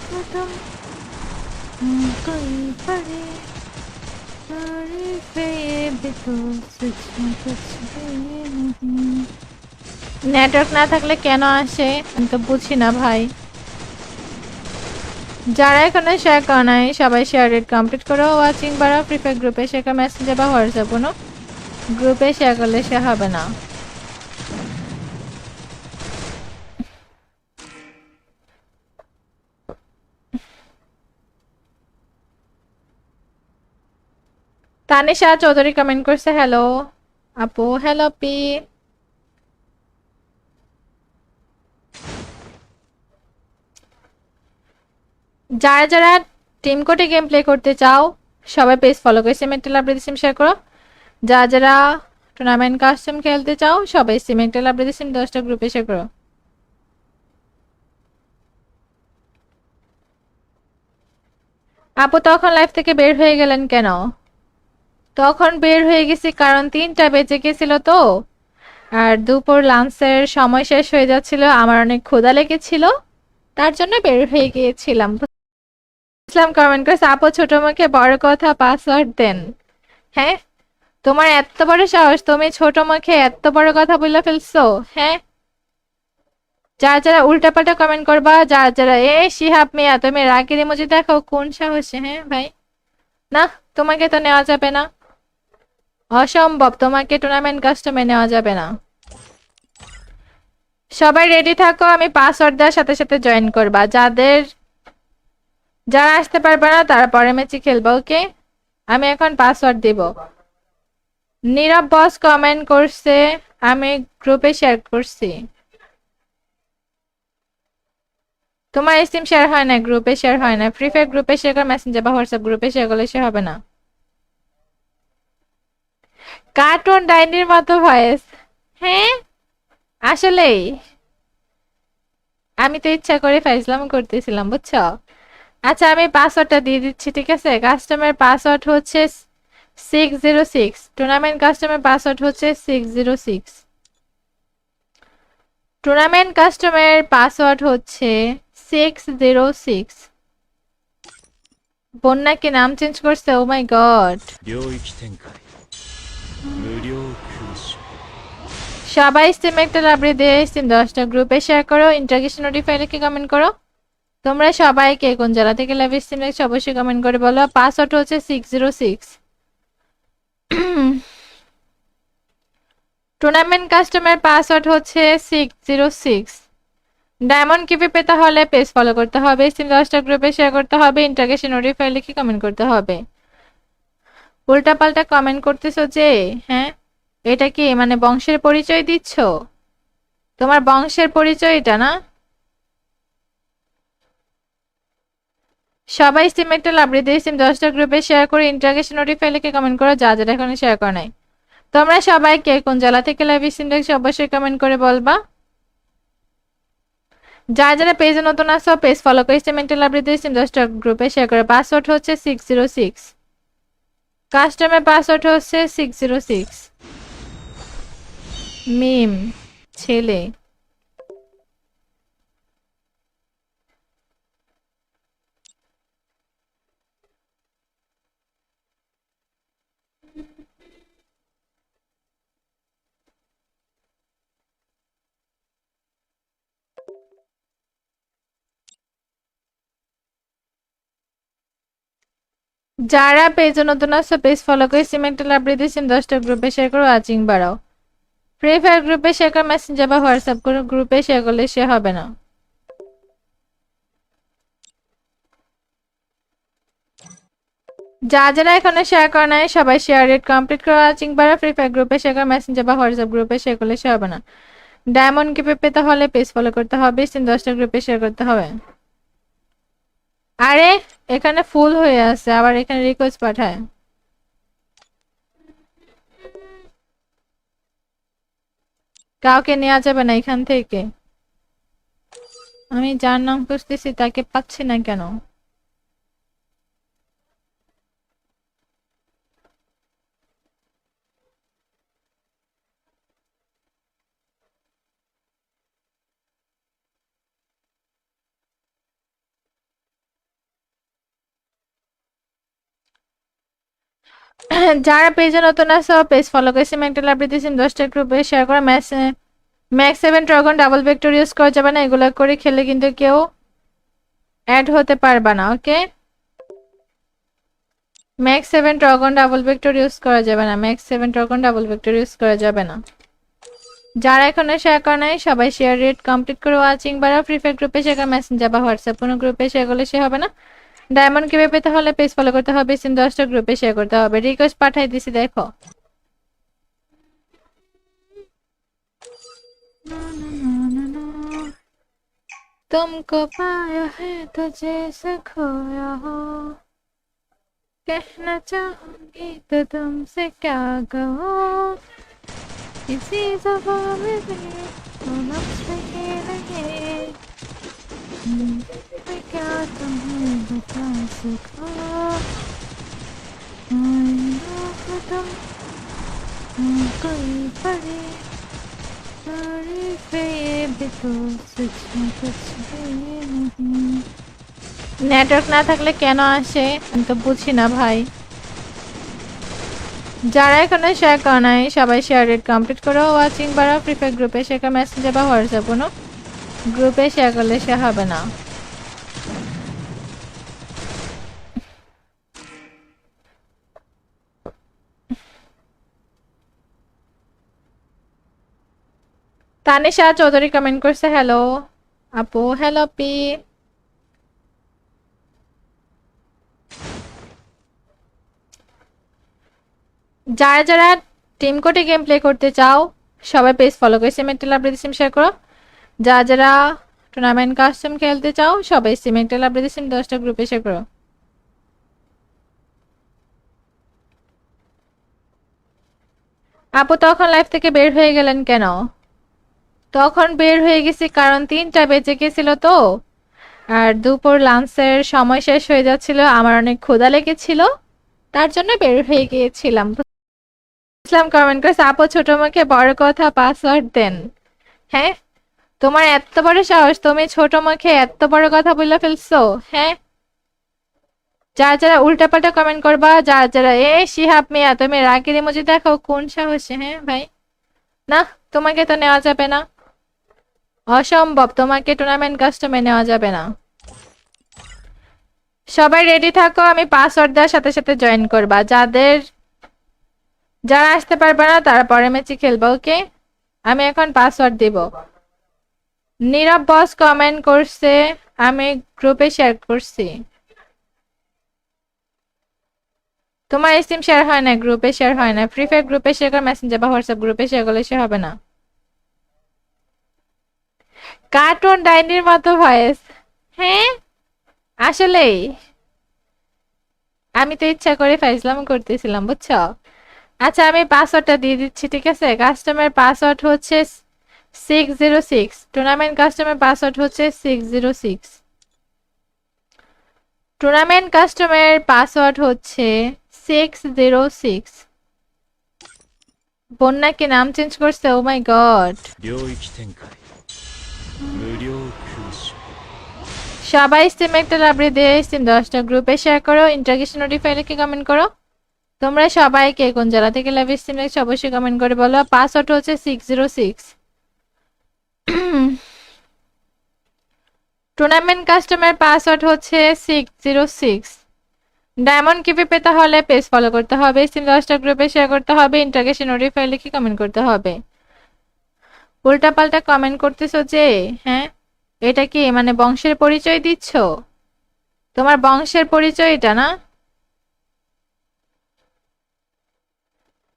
को तुम कोई पड़ी तारीफ ये भी तो सच में कुछ भी नहीं। নেটওয়ার্ক না থাকলে কেন আসে আমি তো বুঝি না ভাই। যারা এখানে শেয়ার করে নাই সবাই শেয়ার রেট কমপ্লিট করো, ওয়াচিং বাড়াও। ফ্রি ফায়ার গ্রুপে শেয়ার, মেসেঞ্জার বা হোয়াটসঅ্যাপ কোনো গ্রুপে শেয়ার করলে সে হবে না। তানিশা চৌধুরী কমেন্ট করছে হ্যালো আপু। Hello P. যারা যারা টিম কোডে গেম প্লে করতে চাও সবাই পেজ ফলো করে সিমেন্ট লাভ রেডিসিম শেয়ার করো। যারা টুর্নামেন্ট কাস্টম খেলতে চাও সবাই সিমেন্ট লাভ রেডিসিম 10টা গ্রুপে শেয়ার করো। আপু তখন লাইফ থেকে বের হয়ে গেলেন কেন? তখন বের হয়ে গেছি কারণ 3টা বেজে গেছিল তো, আর দুপুর লাঞ্চের সময় শেষ হয়ে যাচ্ছিল, আমার অনেক ক্ষুধা লেগেছিল, তার জন্য বের হয়ে গিয়েছিলাম। ইসলাম কমেন্ট করেছে আপু ছোট মুখে বড় কথা পাসওয়ার্ড দেন। হ্যাঁ, তোমার এত বড় সাহস, তুমি ছোট মুখে এত বড় কথা বলে ফেলছো? হ্যাঁ, যারা উল্টাপাল্টা কমেন্ট করবা, যারা শিহাব মিয়া তুমি রাগের ইমোজি দেখো, কোন সাহসে? হ্যাঁ ভাই, না, তোমাকে তো নেওয়া যাবে না, অসম্ভব, তোমাকে টুর্নামেন্ট কাস্টমে নেওয়া যাবে না। সবাই রেডি থাকো, আমি পাসওয়ার্ড দেওয়ার সাথে সাথে জয়েন করবা। যারা আসতে পারবে না তারা পরে ম্যাচে খেলবা, ওকে? আমি এখন পাসওয়ার্ড দিব। নীরব বস কমেন্ট করছে, আমি গ্রুপে শেয়ার করছি। তোমার সিম শেয়ার হয় না, গ্রুপে শেয়ার হয় না। ফ্রি ফায়ার গ্রুপে শেয়ার করে, মেসেঞ্জার বা হোয়াটসঅ্যাপ গ্রুপে শেয়ার করলে সে হবে না। কার্টুন ডাইনির মতো ভয়েস। হ্যাঁ, আসলেই আমি তো ইচ্ছা করে ফাইজলাম করতেছিলাম, বুঝছো? আচ্ছা, আমি পাসওয়ার্ডটা দিয়ে দিচ্ছি, ঠিক আছে? কাস্টমার পাসওয়ার্ড হচ্ছে 606। টুর্নামেন্ট কাস্টমার পাসওয়ার্ড হচ্ছে 606। টুর্নামেন্ট কাস্টমার পাসওয়ার্ড হচ্ছে 606। বন্যা কি নাম চেঞ্জ করছে? ও মাই গড। সবাই স্টিম একটা লাইব্রেরি দিয়ে স্টিম 10টা গ্রুপে শেয়ার করো, ইন্টারগেশন নোটিফাই লিখে কমেন্ট করো। তোমরা সবাই কে কোন জেলা থেকে লাইভ স্ট্রিম দেখছো অবশ্যই কমেন্ট করে বলো। পাসওয়ার্ড হচ্ছে 606। টুর্নামেন্ট কাস্টমার পাসওয়ার্ড হচ্ছে 606। ডায়মন্ড কিপে পেতে হলে পেজ ফলো করতে হবে, স্ট্রিম 10টা গ্রুপে শেয়ার করতে হবে, ইন্টারগেশন নোটিফাই লিখে কমেন্ট করতে হবে। উল্টা পাল্টা কমেন্ট করতেছো যে? হ্যাঁ, এটা কি মানে বংশের পরিচয় দিচ্ছ? তোমার বংশের পরিচয় এটা না? সবাই স্টিম একটা লাইব্রেরি দিয়ে স্টিম 10টা গ্রুপে শেয়ার করে ইন্টারগেশন নোটিফাই লিখে কমেন্ট করো, যারা এখনো শেয়ার করে নাই। তোমরা সবাই কে কোন জেলা থেকে লাইভ স্ট্রিম দেখছো অবশ্যই কমেন্ট করে বলবা। যারা পেজে নতুন আসো পেজ ফলো করে স্টিম একটা লাইব্রেরি দিয়ে স্টিম 10টা গ্রুপে শেয়ার করে। পাসওয়ার্ড হচ্ছে 606। কাস্টমার পাসওয়ার্ড হচ্ছে 606। মিম ছেলে। যারা পেজে নতুন আসো পেজ ফলো করে স্টিম একটা লাইব্রেরি দিয়ে স্টিম 10টা গ্রুপে শেয়ার করো, ওয়াচিং বাড়াও। ফ্রি ফায়ার গ্রুপে শেয়ার করে, মেসেঞ্জার বা হোয়াটসঅ্যাপ গ্রুপে শেয়ার করলে সে হবে না। যারা এখনো শেয়ার করে নাই সবাই শেয়ার রেট কমপ্লিট করে ওয়াচিং বাড়া। ফ্রি ফায়ার গ্রুপে শেয়ার করে, মেসেঞ্জার বা হোয়াটসঅ্যাপ গ্রুপে শেয়ার করলে সে হবে না। ডায়মন্ড কিপে পেতে হলে পেজ ফলো করতে হবে, স্টিম 10টা গ্রুপে শেয়ার করতে হবে। আরে এখানে ফুল হয়ে আছে, আবার এখানে রিকোয়েস্ট পাঠায়। কাউকে নেওয়া যাবে না এখান থেকে। আমি যার নাম খুঁজতেছি তাকে পাচ্ছি না কেন? যারা পেজে নতুন আসো পেজ ফলো করে সিমেন্ট লাইব্রেরি দিয়েছেন 10টা গ্রুপে শেয়ার করে। Max 7 dragon double vector use করা যাবে না, এগুলো করে খেলে কিন্তু কেউ অ্যাড হতে পারবে না, okay? Max 7 dragon double vector use করা যাবে না, max 7 dragon double vector use করা যাবে না। যারা এখনো শেয়ার করে নাই সবাই শেয়ার রেট কমপ্লিট করে ওয়াচিং বাড়াও। ফ্রি ফায়ার গ্রুপে শেয়ার, মেসেঞ্জার বা হোয়াটসঅ্যাপ কোনো গ্রুপে শেয়ার করলে সে হবে না। ডায়মন্ড কিভাবে পেতে হলে পেজ ফলো করতে হবে, সিম 10টা গ্রুপে শেয়ার করতে হবে। রিকোয়েস্ট পাঠাই দিছি দেখো। तुमको पाया है तो जैसे खोया हो कहना चाहूंगी तो तुमसे क्या कहूँ किसी ज़बान में भी तो लफ्ज़ ही नहीं मैं क्या तुम्हें बता सकूँ तुम कोई पढ़े तारीफ़ ये भी तो सच में कुछ भी नहीं নেটওয়ার্ক না থাকলে কেন আসে আমি তো বুঝি না ভাই যারা এখানে শেয়ার করা নাই সবাই শেয়ার রেট কমপ্লিট করো ওয়াচিং বাড়া ফ্রি ফায়ার গ্রুপে শেয়ার মেসেঞ্জার বা হোয়াটসঅ্যাপ কোনো গ্রুপে শেয়ার করলে সে হবে না তানিশা চৌধুরী কমেন্ট করছে হ্যালো আপু হ্যালো পি যারা যারা টিম কোডে গেম প্লে করতে চাও সবাই পেজ ফলো করে সিমেন্টাল আপডেট শেয়ার করো যারা যারা টুর্নামেন্ট কাস্টম খেলতে চাও সবাই সিমেন্টাল আপডেট 10টা গ্রুপে শেয়ার করো আপু তখন লাইভ থেকে বের হয়ে গেলেন কেন তখন বের হয়ে গেছি কারণ 3টা বেজে গেছিল তো আর দুপুর লাঞ্চের সময় শেষ হয়ে যাচ্ছিল আমার অনেক ক্ষুধা লেগেছিল তার জন্য বের হয়ে গিয়েছিলাম ইসলাম কমেন্ট করেছে আপু ছোট মুখে বড় কথা পাসওয়ার্ড দেন হ্যাঁ তোমার এত বড় সাহস তুমি ছোট মুখে এত বড় কথা বলে ফেলছো হ্যাঁ যারা যারা উল্টাপাল্টা কমেন্ট করবা যারা যারা শিহাব মিয়া তুমি রাগের ইমোজি দেখো কোন সাহসে হ্যাঁ ভাই না তোমাকে তো নেওয়া যাবে না অসম্ভব তোমাকে টুর্নামেন্ট কাস্টমে নেওয়া যাবে না সবাই রেডি থাকো আমি পাসওয়ার্ড দেওয়ার সাথে সাথে জয়েন করবা যারা আসতে পারবে না তারা পরে ম্যাচে খেলবা ওকে আমি এখন পাসওয়ার্ড দিব নীরব বস কমেন্ট করছে আমি গ্রুপে শেয়ার করছি তোমার সিম শেয়ার হয় না গ্রুপে শেয়ার হয় না ফ্রি ফায়ার গ্রুপে শেয়ার করে মেসেঞ্জার বা হোয়াটসঅ্যাপ গ্রুপে শেয়ার করলে সে হবে না কার্টুন ডাইনির মতো ভয়েস হ্যাঁ আসলেই আমি তো ইচ্ছা করে ফাইজলাম করতেছিলাম বুঝছো আচ্ছা আমি পাসওয়ার্ডটা দিয়ে দিচ্ছি ঠিক আছে কাস্টমার পাসওয়ার্ড হচ্ছে 606 টুর্নামেন্ট কাস্টমার পাসওয়ার্ড হচ্ছে 606 টুর্নামেন্ট কাস্টমার পাসওয়ার্ড হচ্ছে 606 বন্যা কি নাম চেঞ্জ করছে ও মাই গড সবাই স্টিম একটা লাইব্রেরি দিয়ে স্টিম 10টা গ্রুপে শেয়ার করো ইন্টারগেশন নোটিফাই লিখে কমেন্ট করো তোমরা সবাই কে কোন জেলা থেকে লাইভ স্ট্রিম দেখছো অবশ্যই কমেন্ট করে বলো পাসওয়ার্ড হচ্ছে 606 টুর্নামেন্ট কাস্টমার পাসওয়ার্ড হচ্ছে 606 ডায়মন্ড কিপে পেতে হলে পেজ ফলো করতে হবে স্ট্রিম 10টা গ্রুপে শেয়ার করতে হবে ইন্টারগেশন নোটিফাই লিখে কমেন্ট করতে হবে উল্টাপাল্টা কমেন্ট করতেছো যে হ্যাঁ এটা কি মানে বংশের পরিচয় দিচ্ছ তোমার বংশের পরিচয় এটা না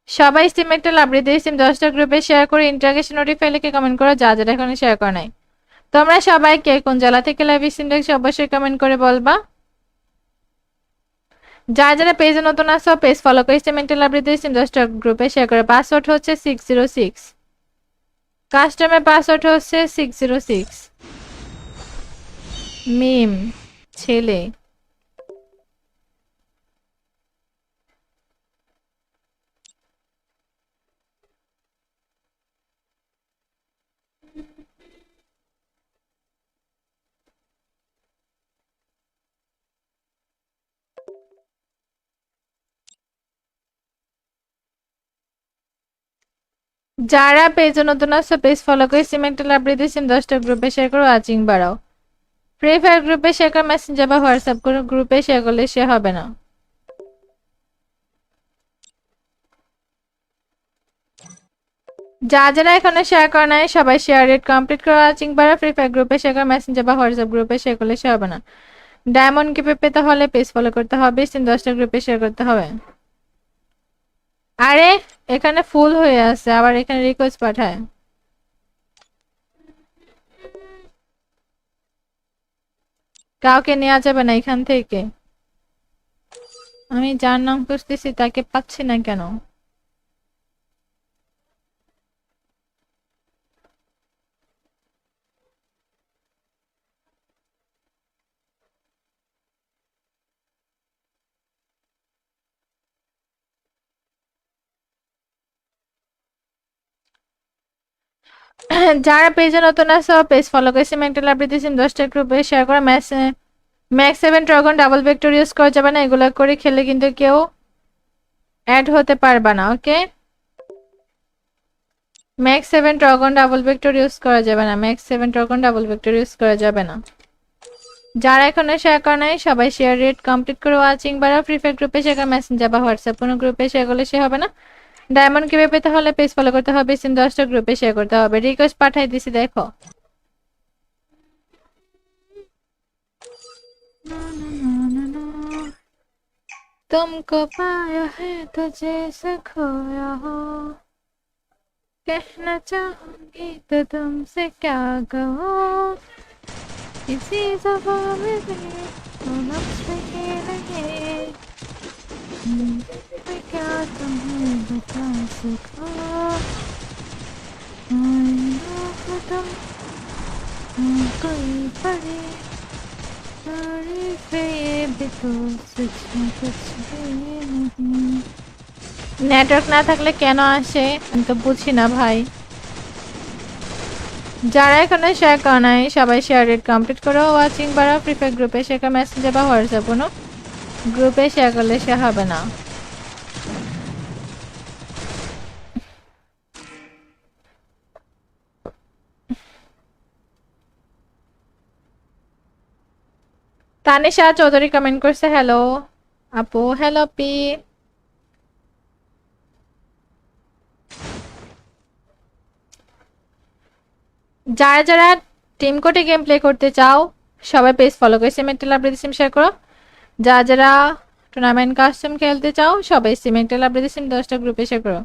সবাই স্টিম একটা লাইব্রেরি দিয়ে স্টিম 10টা গ্রুপে শেয়ার করে ইন্টারগেশন নোটিফাই লিখে কমেন্ট করো যা যারা এখনো শেয়ার করে নাই তোমরা সবাই কে কোন জেলা থেকে লাইভ স্ট্রিম দেখছো অবশ্যই কমেন্ট করে বলবা যারা যারা পেজে নতুন আসো পেজ ফলো করে স্টিম একটা লাইব্রেরি দিয়ে স্টিম 10টা গ্রুপে শেয়ার করে পাসওয়ার্ড হচ্ছে 606 কাস্টমার পাসওয়ার্ড হচ্ছে 606 মিম ছেলে যারা পেজে নতুন আসো পেজ ফলো করে স্টিম একটা লাইব্রেরি দিয়ে স্টিম 10টা গ্রুপে শেয়ার করো ওয়াচিং বাড়াও ফ্রি ফায়ার গ্রুপে শেয়ার করে মেসেঞ্জার বা হোয়াটসঅ্যাপ করে গ্রুপে শেয়ার করলে সে হবে না যা যারা এখনো শেয়ার করে নাই সবাই শেয়ার রেট কমপ্লিট করে ওয়াচিং বাড়াও ফ্রি ফায়ার গ্রুপে শেয়ার করে মেসেঞ্জার বা হোয়াটসঅ্যাপ গ্রুপে শেয়ার করলে সে হবে না ডায়মন্ড কিপে পেতে হলে পেজ ফলো করতে হবে স্টিম 10টা গ্রুপে শেয়ার করতে হবে আরে এখানে ফুল হয়ে আছে আবার এখানে রিকোয়েস্ট পাঠায় কাউকে নেওয়া যাবে না এখান থেকে। আমি যার নাম খুঁজতেছি তাকে পাচ্ছি না কেন? যারা পেজে নতুন আছে পেজ ফলো করে সিমেন্টাল আপডেট দিয়েছেন 10টা গ্রুপে শেয়ার করে max 7 dragon double vector use করা যাবে না, এগুলো করে খেলে কিন্তু কেউ অ্যাড হতে পারবে না। Okay, max 7 dragon double vector use করা যাবে না, max 7 dragon double vector use করা যাবে না। যারা এখনো শেয়ার করে নাই সবাই শেয়ার রেট কমপ্লিট করে ওয়াচিং বাড়া। ফ্রি ফায়ার গ্রুপে শেয়ার মেসেঞ্জার বা হোয়াটসঅ্যাপ কোনো গ্রুপে শেয়ার করলে সে হবে না। ডায়মন্ড কিভাবে পেতে হলে পেজ ফলো করতে হবে, সিম 10টা গ্রুপে শেয়ার করতে হবে। রিকোয়েস্ট পাঠাই দিছি দেখো। तुमको पाया है तो जैसे खोया हो, कहना चाहूंगी तो तुमसे क्या कहूँ, किसी ज़बान में तो लफ्ज़ ही नहीं, मैं क्या तुम्हें बता सकूँ, तुम कोई पढ़े নেটওয়ার্ক না থাকলে কেন আসে আমি তো বুঝি না ভাই। যারা এখানে শেয়ার করে নাই সবাই শেয়ার রেট কমপ্লিট করো ওয়াচিং বাড়া। ফ্রি ফায়ার গ্রুপে শেয়ার মেসেঞ্জার বা হোয়াটসঅ্যাপ কোনো গ্রুপে শেয়ার করলে সে হবে না। তানিশা চৌধুরী কমেন্ট করছে হ্যালো আপু। Hello P. যারা যারা টিম কোডে গেম প্লে করতে চাও সবাই পেজ ফলো করে সিমেন্টাল আপডেট সিম শেয়ার করো। যারা যারা টুর্নামেন্ট কাস্টম খেলতে চাও সবাই সিমেন্টাল আপডেট সিম 10টা গ্রুপে শেয়ার করো।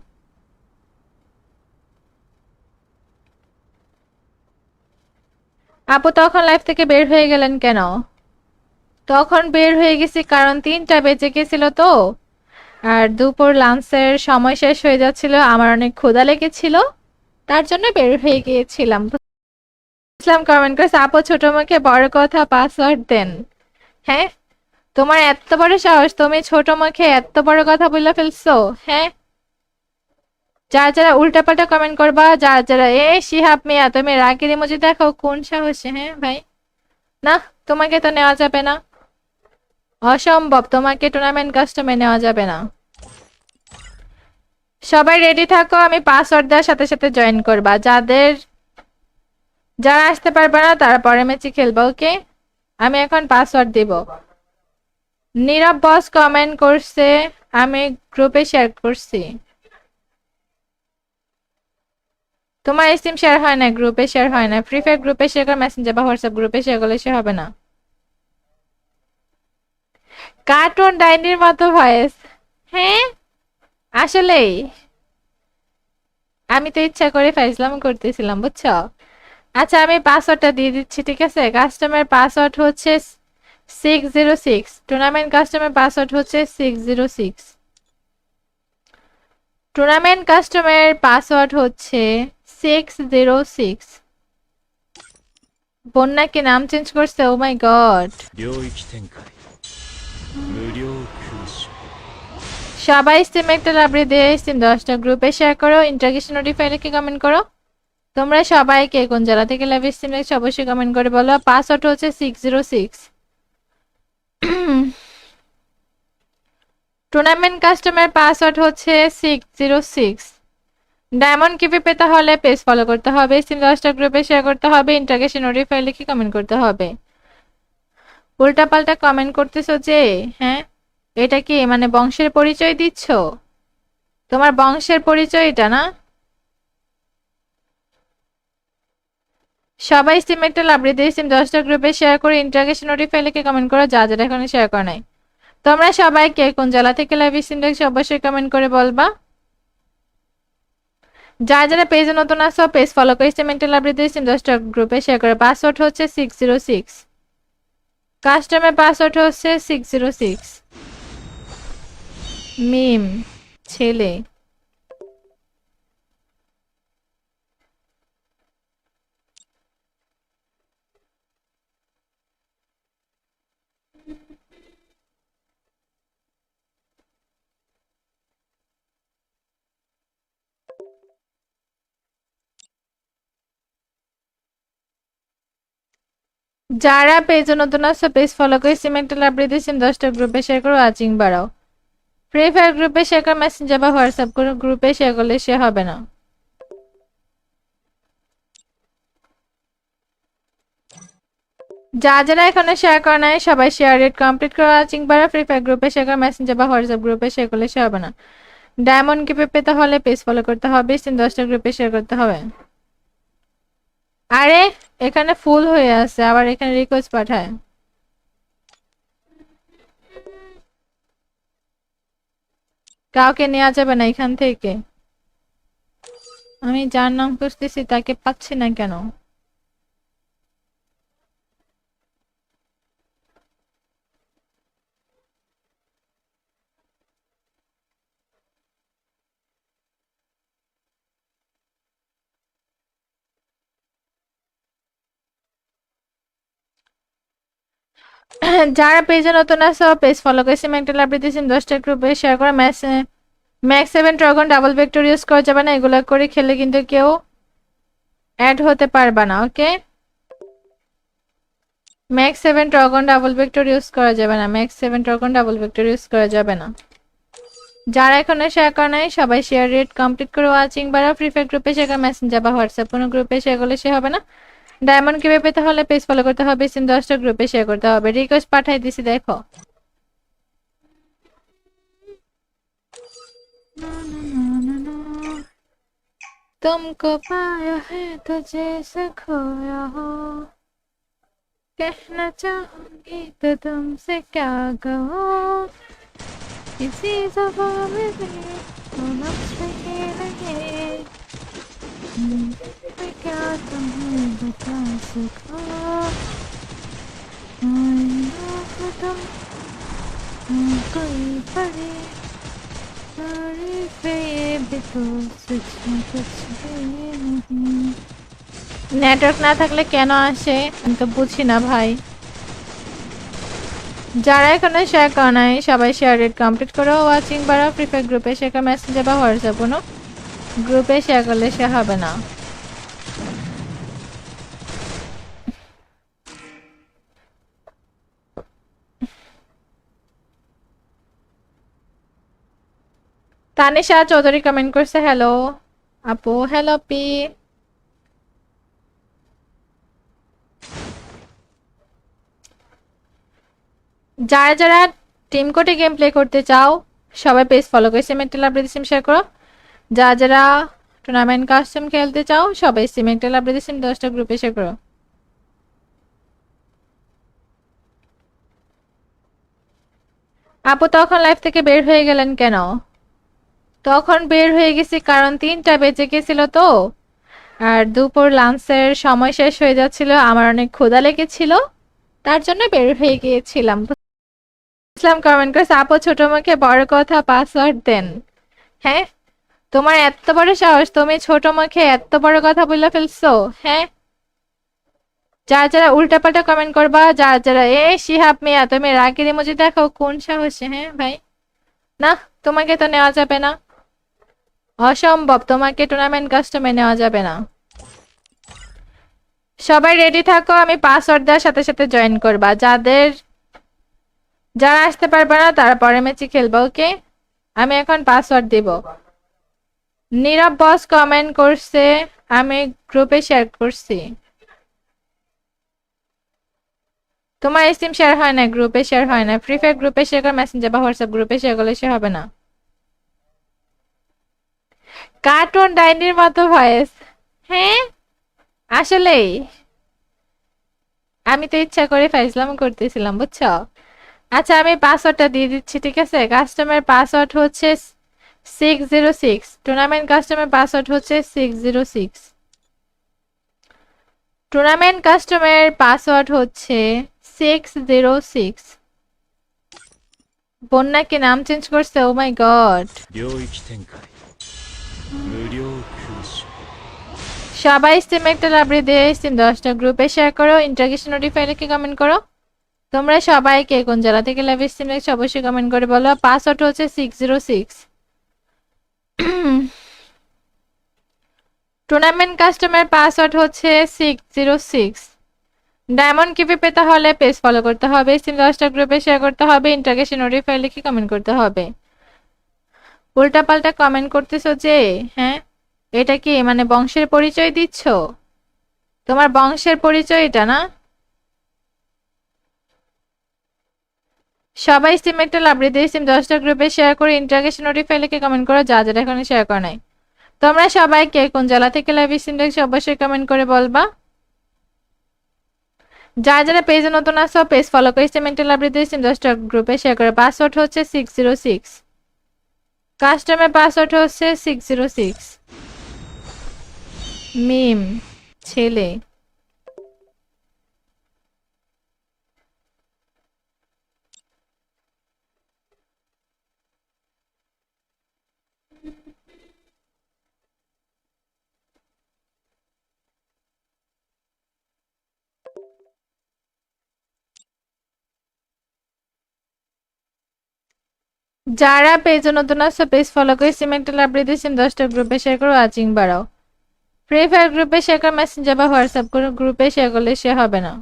আপু তখন লাইফ থেকে বের হয়ে গেলেন কেন? তখন বের হয়ে গেছি কারণ 3টা বেজে গেছিল তো, আর দুপুর লাঞ্চের সময় শেষ হয়ে যাচ্ছিল, আমার অনেক ক্ষুধা লেগেছিল, তার জন্য বের হয়ে গিয়েছিলাম। ইসলাম কমেন্ট করেছে আপু ছোট মুখে বড় কথা পাসওয়ার্ড দেন। হ্যাঁ, তোমার এত বড় সাহস, তুমি ছোট মুখে এত বড় কথা বলে ফেলছো? হ্যাঁ, যারা যারা উল্টাপাল্টা কমেন্ট করবা, যারা যারা শিহাব মিয়া তুমি রাগের ইমোজি দেখো কোন সাহসে? হ্যাঁ ভাই, না তোমাকে তো নেওয়া যাবে না, অসম্ভব, তোমাকে টুর্নামেন্ট কাস্টমে নেওয়া যাবে না। সবাই রেডি থাকো, আমি পাসওয়ার্ড দেওয়ার সাথে সাথে জয়েন করবা। যারা আসতে পারবে না তারা পরে ম্যাচে খেলবা। ওকে, আমি এখন পাসওয়ার্ড দিব। নীরব বস কমেন্ট করছে আমি গ্রুপে শেয়ার করছি। তোমার সিম শেয়ার হয় না, গ্রুপে শেয়ার হয় না। ফ্রি ফায়ার গ্রুপে শেয়ার করে মেসেঞ্জার বা হোয়াটসঅ্যাপ গ্রুপে শেয়ার করলে সে হবে না। কার্টুন ডাইনির মতো ভয়েস। হ্যাঁ আসলেই আমি তো ইচ্ছা করে ফাইজলাম করতেছিলাম বুঝছো। আচ্ছা আমি পাসওয়ার্ডটা দিয়ে দিচ্ছি, ঠিক আছে? কাস্টমার পাসওয়ার্ড হচ্ছে 606, টুর্নামেন্ট কাস্টমার পাসওয়ার্ড হচ্ছে 606, টুর্নামেন্ট কাস্টমার পাসওয়ার্ড হচ্ছে 606। বন্যা কি নাম চেঞ্জ করছে? ও মাই গড। সবাই স্টিম একটা লাইব্রেরি দিয়ে স্টিম 10টা গ্রুপে শেয়ার করো, ইন্টারগেশন নোটিফাই লিখে কমেন্ট করো। তোমরা সবাই কে কোন জেলা থেকে লাইভ স্ট্রিম দেখছো অবশ্যই কমেন্ট করে বলো। পাসওয়ার্ড হচ্ছে 606। টুর্নামেন্ট কাস্টমার পাসওয়ার্ড হচ্ছে 606। ডায়মন্ড কিপি পেতে হলে পেজ ফলো করতে হবে, স্ট্রিম 10টা গ্রুপে শেয়ার করতে হবে, ইন্টারগেশন নোটিফাই লিখে কমেন্ট করতে হবে। উল্টাপাল্টা কমেন্ট করতেছো যে? হ্যাঁ, এটা কি মানে বংশের পরিচয় দিচ্ছ? তোমার বংশের পরিচয় এটা না? সবাই স্টিম একটা লাইব্রেরি দিয়ে স্টিম 10টা গ্রুপে শেয়ার করে ইন্টারগেশন নোটিফাই লিখে কমেন্ট করো যা যারা এখনো শেয়ার করে নাই। তোমরা সবাই কে কোন জেলা থেকে লাইভ স্ট্রিম দেখছো অবশ্যই কমেন্ট করে বলবা। যারা যারা পেজে নতুন আসো পেজ ফলো করে স্টিম একটা লাইব্রেরি দিয়ে স্টিম 10টা গ্রুপে শেয়ার করে। পাসওয়ার্ড হচ্ছে 606। কাস্টমার পাসওয়ার্ড হচ্ছে 606। মিম ছেলে। যারা পেজে নতুন আসছো পেজ ফলো করে সিম একটা লাভ দিয়ে সিম 10টা গ্রুপে শেয়ার করো, ওয়াচিং বাড়াও। ফ্রি ফায়ার গ্রুপে শেয়ার করে মেসেঞ্জার বা হোয়াটসঅ্যাপ করে গ্রুপে শেয়ার করলে সে হবে না। যারা এখনো শেয়ার করে নাই সবাই শেয়ার রেট কমপ্লিট করে ওয়াচিং বাড়াও। ফ্রি ফায়ার গ্রুপে শেয়ার করে মেসেঞ্জার বা হোয়াটসঅ্যাপ গ্রুপে শেয়ার করলে সে হবে না। ডায়মন্ড কিপে পেতে হলে পেজ ফলো করতে হবে, সিম 10টা গ্রুপে শেয়ার করতে হবে। আরে এখানে ফুল হয়ে আছে, আবার এখানে রিকোয়েস্ট পাঠায়। কাউকে নেওয়া যাবে না এখান থেকে। আমি যার নাম খুঁজতেছি তাকে পাচ্ছি না কেন? যারা পেজে নতুন আছে পেজ ফলো করে সিম একটা লাভ দিতে সিম 10টা গ্রুপে শেয়ার করে max 7 dragon double vector use করা যাবে না। এগুলো করে খেলে কিন্তু কেউ অ্যাড হতে পারবে না। Okay, max 7 dragon double vector use করা যাবে না। Max 7 dragon double vector use করা যাবে না। যারা এখনো শেয়ার করে নাই সবাই শেয়ার রেট কমপ্লিট করে ওয়াচিং বাড়াও। ফ্রি ফায়ার গ্রুপে শেয়ার মেসেঞ্জার বা হোয়াটসঅ্যাপ কোনো গ্রুপে শেয়ার করলে সে হবে না। ডায়মন্ড কিভাবে পেতে হলে পেজ ফলো করতে হবে, সিম 10টা গ্রুপে শেয়ার করতে হবে। রিকোয়েস্ট পাঠাই দিছি দেখো। तुमको पाया है तो जैसे खोया हो, कहना चाहूंगी तो तुमसे क्या कहूँ, किसी ज़बान में भी तो लफ्ज़ ही नहीं, मैं क्या तुम्हें बता सकूँ, तुम कोई बड़ी নেটওয়ার্ক না থাকলে কেন আসে আমি তো বুঝি না ভাই। যারা এখানে শেয়ার করে নাই সবাই শেয়ার রেট কমপ্লিট করো, ওয়াচিং বাড়াও। ফ্রি ফায়ার গ্রুপে শেয়ার মেসেঞ্জার বা হোয়াটসঅ্যাপ কোনো গ্রুপে শেয়ার করলে সে হবে না। তানিশা চৌধুরী কমেন্ট করছে হ্যালো আপু। Hello P. যারা যারা টিম কোডে গেম প্লে করতে চাও সবাই পেজ ফলো করে সিম একটা লাভ দিয়ে সিম শেয়ার করো। যারা যারা টুর্নামেন্ট কাস্টম খেলতে চাও সবাই সিম একটা লাভ দিয়ে সিম 10টা গ্রুপে শেয়ার করো। আপু তখন লাইফ থেকে বের হয়ে গেলেন কেন? তখন বের হয়ে গেছি কারণ 3টা বেজে গেছিল তো, আর দুপুর লাঞ্চের সময় শেষ হয়ে যাচ্ছিল, আমার অনেক ক্ষুধা লেগেছিল, তার জন্য বের হয়ে গিয়েছিলাম। ইসলাম কমেন্ট করেছে আপু ছোট মুখে বড় কথা পাসওয়ার্ড দেন। হ্যাঁ, তোমার এত বড় সাহস, তুমি ছোট মুখে এত বড় কথা বলে ফেলছো? হ্যাঁ, যারা যারা উল্টাপাল্টা কমেন্ট করবা, যারা যারা শিহাব মিয়া তুমি রাগের ইমোজি দেখো, কোন সাহসে? হ্যাঁ ভাই, না তোমাকে তো নেওয়া যাবে না, অসম্ভব, তোমাকে টুর্নামেন্ট কাস্টমে নেওয়া যাবে না। সবাই রেডি থাকো, আমি পাসওয়ার্ড দেওয়ার সাথে সাথে জয়েন করবা। যারা আসতে পারবে না তারা পরে ম্যাচে খেলবা। ওকে, আমি এখন পাসওয়ার্ড দিব। নীরব বস কমেন্ট করছে, আমি গ্রুপে শেয়ার করছি। তোমার সিম শেয়ার হয় না, গ্রুপে শেয়ার হয় না। ফ্রি ফায়ার গ্রুপে শেয়ার করে মেসেঞ্জার বা হোয়াটসঅ্যাপ গ্রুপে শেয়ার করলে সে হবে না। কার্টুন ডাইনির মতো ভয়েস। হ্যাঁ আসলেই আমি তো ইচ্ছা করে ফাইজলাম করতেছিলাম বুঝছো। আচ্ছা আমি পাসওয়ার্ডটা দিয়ে দিচ্ছি, ঠিক আছে? কাস্টমার পাসওয়ার্ড হচ্ছে 606। টুর্নামেন্ট কাস্টমার পাসওয়ার্ড হচ্ছে 606। টুর্নামেন্ট কাস্টমার পাসওয়ার্ড হচ্ছে 606 বন্যা কি নাম চেঞ্জ করছে? ও মাই গড। 領域展開無料空襲 সবাই স্টিম একটা লাইব্রেরি দিয়ে স্টিম 10টা গ্রুপে শেয়ার করো, ইন্টারগেশন নোটিফাই লিখে কমেন্ট করো। তোমরা সবাই কে কোন জেলা থেকে লাইভ স্টিম দেখছো অবশ্যই কমেন্ট করে বলো। পাসওয়ার্ড হচ্ছে 606। টুর্নামেন্ট কাস্টমার পাসওয়ার্ড হচ্ছে 606। ডায়মন্ড কিপে পেতে হলে পেজ ফলো করতে হবে, স্টিম 10টা গ্রুপে শেয়ার করতে হবে, ইন্টারগেশন নোটিফাই লিখে কমেন্ট করতে হবে। উল্টা পাল্টা কমেন্ট করতেছো যে, হ্যাঁ এটা কি মানে বংশের পরিচয় দিচ্ছ? তোমার বংশের পরিচয় এটা না? সবাই স্টিম একটা লাইব্রেরি দিয়ে স্টিম 10টা গ্রুপে শেয়ার করে ইন্টারগেশন নোটিফাই লিখে কমেন্ট করো, যা যারা এখানে শেয়ার করে নাই। তোমরা সবাই কে কোন জেলা থেকে লাইভ স্ট্রিম দেখছো অবশ্যই কমেন্ট করে বলবা। যারা যারা পেজে নতুন আসো পেজ ফলো করে স্টিম একটা লাইব্রেরি দিয়ে স্টিম 10টা গ্রুপে শেয়ার করে। পাসওয়ার্ড হচ্ছে 606। কাস্টমার পাসওয়ার্ড হচ্ছে 606। মিম ছেলে। যারা পেজে নতুন আসো পেজ ফলো করে স্টিম একটা লাইব্রেরি দিয়ে স্টিম 10টা গ্রুপে শেয়ার করো, ওয়াচিং বাড়াও। ফ্রি ফায়ার গ্রুপে শেয়ার করে, মেসেঞ্জার বা হোয়াটসঅ্যাপ গ্রুপে শেয়ার করলে সে হবে না।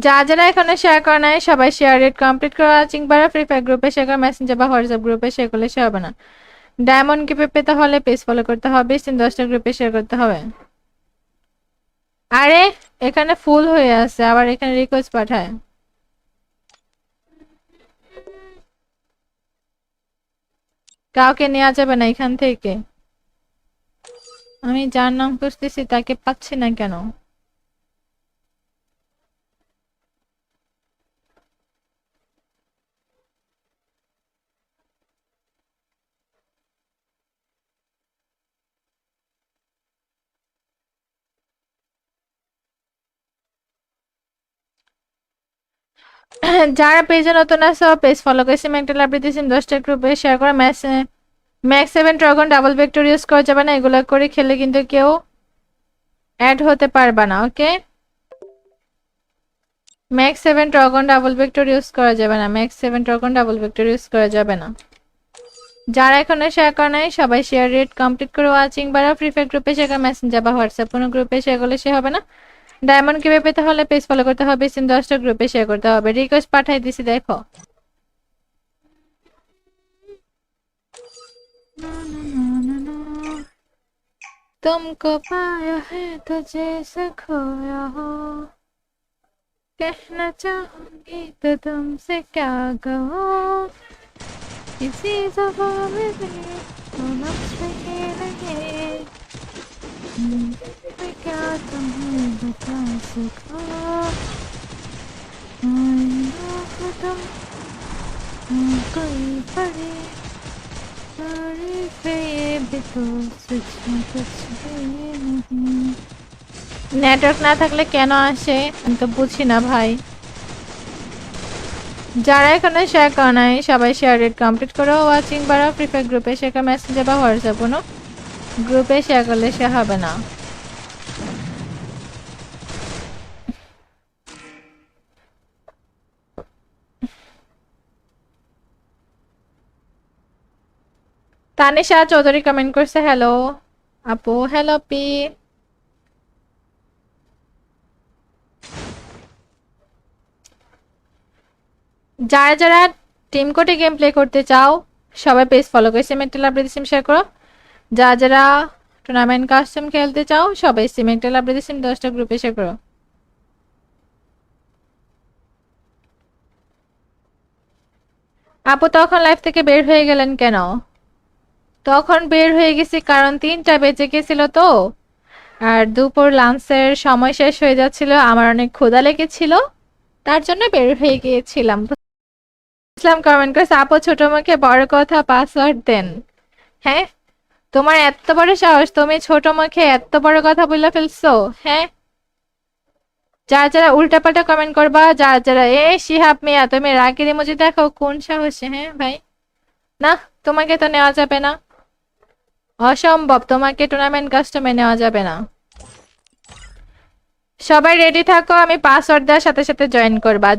যা যারা এখানে শেয়ার করে নাই সবাই শেয়ার রেট কমপ্লিট করে ওয়াচিং বাড়াও। ফ্রি ফায়ার গ্রুপে শেয়ার করে, মেসেঞ্জার বা হোয়াটসঅ্যাপ গ্রুপে শেয়ার করলে সে হবে না। ডায়মন্ড কিপে পেতে হলে পেজ ফলো করতে হবে, স্টিম 10টা গ্রুপে শেয়ার করতে হবে। আরে এখানে ফুল হয়ে আছে, আবার এখানে রিকোয়েস্ট পাঠায়। কাউকে নেওয়া যাবে না এখান থেকে। আমি যার নাম খুঁজতেছি তাকে পাচ্ছি না কেন? যারা পেজে নতুন আছো পেজ ফলো করে স্টিম একটা লাইব্রেরি দিয়ে স্টিম 10টা গ্রুপে শেয়ার করে। Max 7 dragon double vector use করা যাবে না, এগুলো করে খেলে কিন্তু কেউ অ্যাড হতে পারবে না। Okay, max 7 dragon double vector use করা যাবে না, max 7 dragon double vector use করা যাবে না। যারা এখনো শেয়ার করে নাই সবাই শেয়ার রেট কমপ্লিট করে ওয়াচিং বাড়াও। ফ্রি ফায়ার গ্রুপে শেয়ার, মেসেঞ্জার বা হোয়াটসঅ্যাপ কোনো গ্রুপে শেয়ার করলে সে হবে না। ডায়মন্ড কিভাবে পেতে হলে পেজ ফলো করতে হবে, স্টিম 10টা গ্রুপে শেয়ার করতে হবে। রিকোয়েস্ট পাঠাই দিছি দেখো। तुमको पाया है तो जैसे खोया हो, कहना चाहूंगी तो तुमसे क्या कहूँ, किसी ज़बान में भी तो लफ्ज़ ही नहीं, मैं क्या तुम्हें बता सकूँ, आईना हो तुम कोई बड़ी तारीफ ये भी तो सच में कुछ भी नहीं। নেটওয়ার্ক না থাকলে কেন আসে আমি তো বুঝি না ভাই। যারা এখানে শেয়ার করে নাই সবাই শেয়ার রেট কমপ্লিট করো, ওয়াচিং বাড়াও। ফ্রি ফায়ার গ্রুপে শেয়ার, মেসেঞ্জার বা হোয়াটসঅ্যাপ কোনো গ্রুপে শেয়ার করলে সে হবে না। তানিশা চৌধুরী কমেন্ট করছে হ্যালো আপু। Hello P. যারা যারা টিম কোডে গেম প্লে করতে চাও সবাই পেজ ফলো করে সিম একটা লাইব্রেরি সিম শেয়ার করো। যারা যারা টুর্নামেন্ট কাস্টম খেলতে চাও সবাই সিম একটা লাইব্রেরি সিম 10টা গ্রুপে শেয়ার করো। আপু তখন লাইভ থেকে বের হয়ে গেলেন কেন? তখন বের হয়ে গেছি কারণ 3টা বেজে গেছিল তো, আর দুপুর লাঞ্চের সময় শেষ হয়ে যাচ্ছিল, আমার অনেক ক্ষুধা লেগেছিল, তার জন্য বের হয়ে গিয়েছিলাম। ইসলাম কমেন্ট করেছে আপু ছোট মুখে বড় কথা পাসওয়ার্ড দেন। হ্যাঁ তোমার এত বড় সাহস, তুমি ছোট মুখে এত বড় কথা বলে ফেলছো, হ্যাঁ? যারা যারা উল্টাপাল্টা কমেন্ট করবা, যারা যারা শিহাব মিয়া তুমি রাগের ইমোজি দেখো, কোন সাহসে? হ্যাঁ ভাই, না, তোমাকে তো নেওয়া যাবে না, অসম্ভব, তোমাকে টুর্নামেন্ট কাস্টমে নেওয়া যাবে না। সবাই রেডি থাকো, আমি পাসওয়ার্ড দেওয়ার সাথে সাথে জয়েন করবা।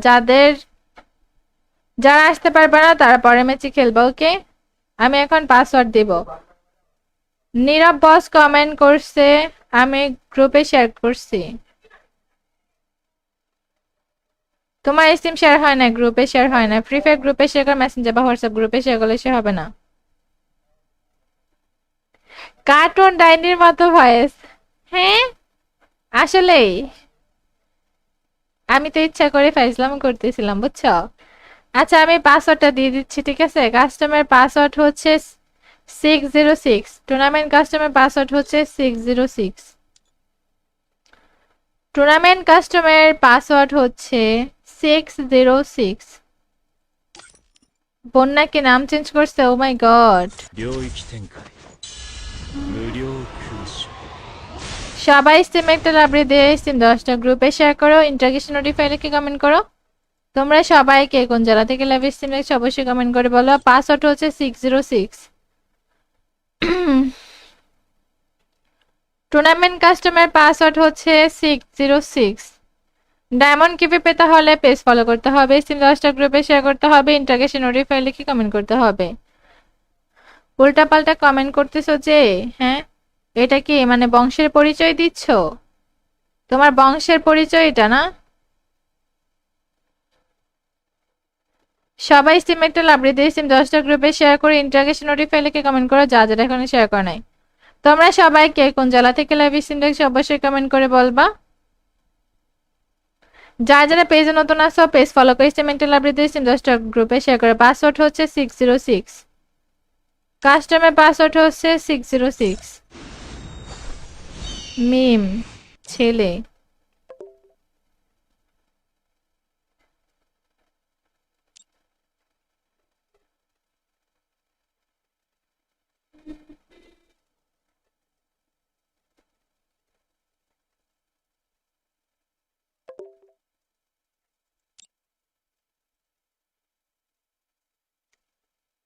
যারা আসতে পারবে না তারা পরে ম্যাচে খেলবা, ওকে? আমি এখন পাসওয়ার্ড দিব। নীরব বস কমেন্ট করছে, আমি গ্রুপে শেয়ার করছি। তোমার সিম শেয়ার হয় না, গ্রুপে শেয়ার হয় না। ফ্রি ফায়ার গ্রুপে শেয়ার করে, মেসেঞ্জার বা হোয়াটসঅ্যাপ গ্রুপে শেয়ার করলে সে হবে না। কার্টুন ডাইনির মতো ভয়েস, হ্যাঁ আসলেই আমি তো ইচ্ছা করে ফাইজলাম করতেছিলাম, বুঝছো? আচ্ছা, আমি পাসওয়ার্ডটা দিয়ে দিচ্ছি, ঠিক আছে? কাস্টমার পাসওয়ার্ড হচ্ছে 606, টুর্নামেন্ট কাস্টমার পাসওয়ার্ড হচ্ছে 606, টুর্নামেন্ট কাস্টমার পাসওয়ার্ড হচ্ছে 606। বন্যা কি নাম চেঞ্জ করছে? ও মাই গড। 領域展開無料空襲 সবাই স্টিম একটা লাইব্রেরি দিয়ে স্টিম 10টা গ্রুপে শেয়ার করো, ইন্টারগেশন নোটিফাই লিখে কমেন্ট করো। তোমরা সবাই কে কোন জেলা থেকে লাইভ স্ট্রিম দেখছো অবশ্যই কমেন্ট করে বলো। পাসওয়ার্ড হচ্ছে 606। টুর্নামেন্ট কাস্টমার পাসওয়ার্ড হচ্ছে 606। ডায়মন্ড কিপে পেতে হলে পেজ ফলো করতে হবে, স্টিম 10টা গ্রুপে শেয়ার করতে হবে, ইন্টারগেশন নোটিফাই লিখে কমেন্ট করতে হবে। উল্টা পাল্টা কমেন্ট করতেছো যে, হ্যাঁ এটা কি মানে বংশের পরিচয় দিচ্ছ? তোমার বংশের পরিচয় এটা না? সবাই স্টিম একটা লাইব্রেরি দিয়ে স্টিম 10টা গ্রুপে শেয়ার করে ইন্টারগেশন নোটিফাই লিখে কমেন্ট করো, যা যারা এখনো শেয়ার করে নাই। তোমরা সবাই কে কোন জেলা থেকে লাইভ স্ট্রিম দেখছো অবশ্যই কমেন্ট করে বলবা। যারা যারা পেজে নতুন আসো পেজ ফলো করে স্টিম একটা লাইব্রেরি দিয়ে স্টিম 10টা গ্রুপে শেয়ার করে। পাসওয়ার্ড হচ্ছে 606, কাস্টমার পাসওয়ার্ড হচ্ছে 606। মিম ছেলে,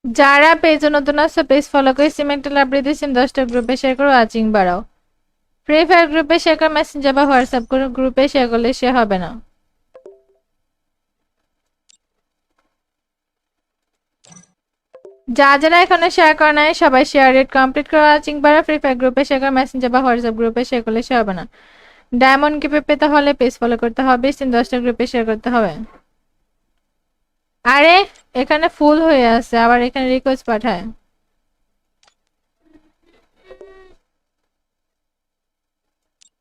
যারা পেজে নতুন আসো পেজ ফলো করে স্টিম একটা লাইব্রেরি দিয়ে স্টিম 10টা গ্রুপে শেয়ার করো, ওয়াচিং বাড়াও। ফ্রি ফায়ার গ্রুপে শেয়ার করে, মেসেঞ্জার বা হোয়াটসঅ্যাপ করে গ্রুপে শেয়ার করলে সে হবে না। যা যারা এখনো শেয়ার করে নাই সবাই শেয়ার রেট কমপ্লিট করে ওয়াচিং বাড়াও। ফ্রি ফায়ার গ্রুপে শেয়ার করে, মেসেঞ্জার বা হোয়াটসঅ্যাপ গ্রুপে শেয়ার করলে সে হবে না। ডায়মন্ড কিপে পেতে হলে পেজ ফলো করতে হবে, স্টিম 10টা গ্রুপে শেয়ার করতে হবে। আরে এখানে ফুল হয়ে আছে, আবার এখানে রিকোয়েস্ট পাঠায়।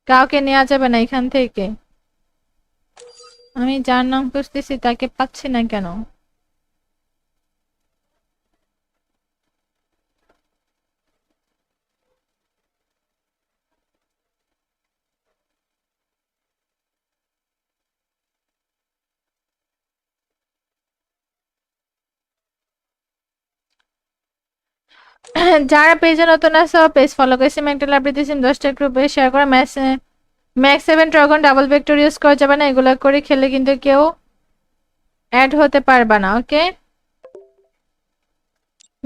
কাউকে নেওয়া যাবে না এখান থেকে। আমি যার নাম খুঁজতেছি তাকে পাচ্ছি না কেন? যারা পেজে নতুন আছো পেজ ফলো করে স্টিম একটা লাইব্রেরি দিয়ে স্টিম 10টা গ্রুপে শেয়ার করে। Max 7 dragon double vector use করা যাবে না, এগুলো করে খেলে কিন্তু কেউ অ্যাড হতে পারবে না, okay?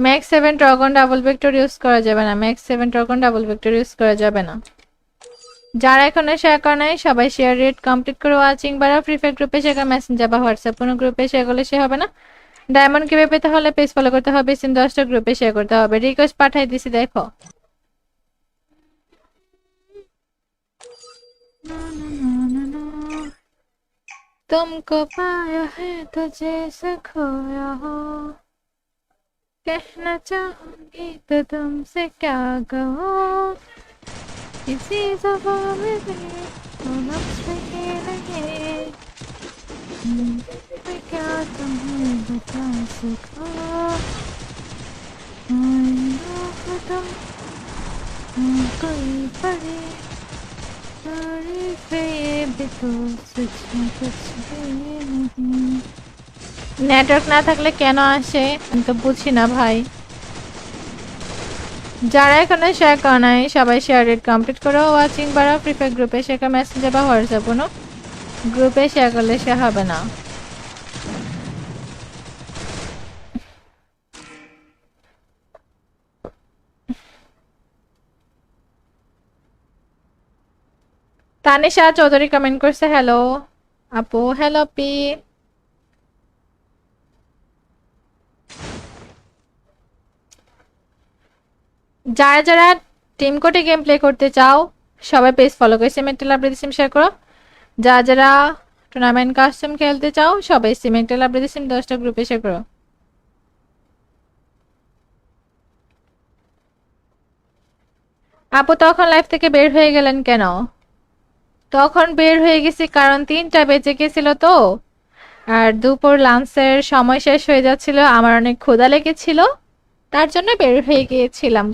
Max 7 dragon double vector use করা যাবে না, max 7 dragon double vector use করা যাবে না। যারা এখনো শেয়ার করে নাই সবাই শেয়ার রেট কমপ্লিট করে ওয়াচিং বাড়াও। ফ্রি ফায়ার গ্রুপে শেয়ার করে, মেসেঞ্জার বা হোয়াটসঅ্যাপ কোনো গ্রুপে শেয়ার করলে সে হবে না। ডায়মন্ড কিভাবে পেতে হলে পেজ ফলো করতে হবে, স্টিম 10টা গ্রুপে শেয়ার করতে হবে। রিকোয়েস্ট পাঠাই দিছি দেখো। तुमको पाया है तो जैसे खोया हो, कहना चाहूंगी तो तुमसे क्या कहूँ, किसी ज़बान में भी तो लफ्ज़ ही नहीं, मैं क्या तुम्हें बता सकूँ, खुदा कोई बड़ी तारीफ ये भी तो सच में कुछ भी नहीं। নেটওয়ার্ক না থাকলে কেন আসে আমি তো বুঝি না ভাই। যারা এখানে শেয়ার করা নাই সবাই শেয়ার রেট কমপ্লিট করো। ওয়াচিং বাড়া ফ্রি ফায়ার গ্রুপে শেয়ার, মেসেঞ্জার বা হোয়াটসঅ্যাপ কোনো গ্রুপে শেয়ার করলে সে হবে না। তানিশা চৌধুরী কমেন্ট করছে হ্যালো আপু। Hello P. যারা যারা টিম কোডে গেম প্লে করতে চাও সবাই পেজ ফলো করে সিমেন্টাল আবৃদিসিম শেয়ার করো। যারা যারা টুর্নামেন্ট কাস্টম খেলতে চাও সবাই সিমেন্টাল আবৃদিসিম 10টা গ্রুপে শেয়ার করো। আপু তখন লাইফ থেকে বের হয়ে গেলেন কেন? তখন বের হয়ে গেছি কারণ 3টা বেজে গেছিল তো, আর দুপুর লাঞ্চের সময় শেষ হয়ে যাচ্ছিল, আমার অনেক ক্ষুধা লেগেছিল, তার জন্য বের হয়ে গিয়েছিলাম।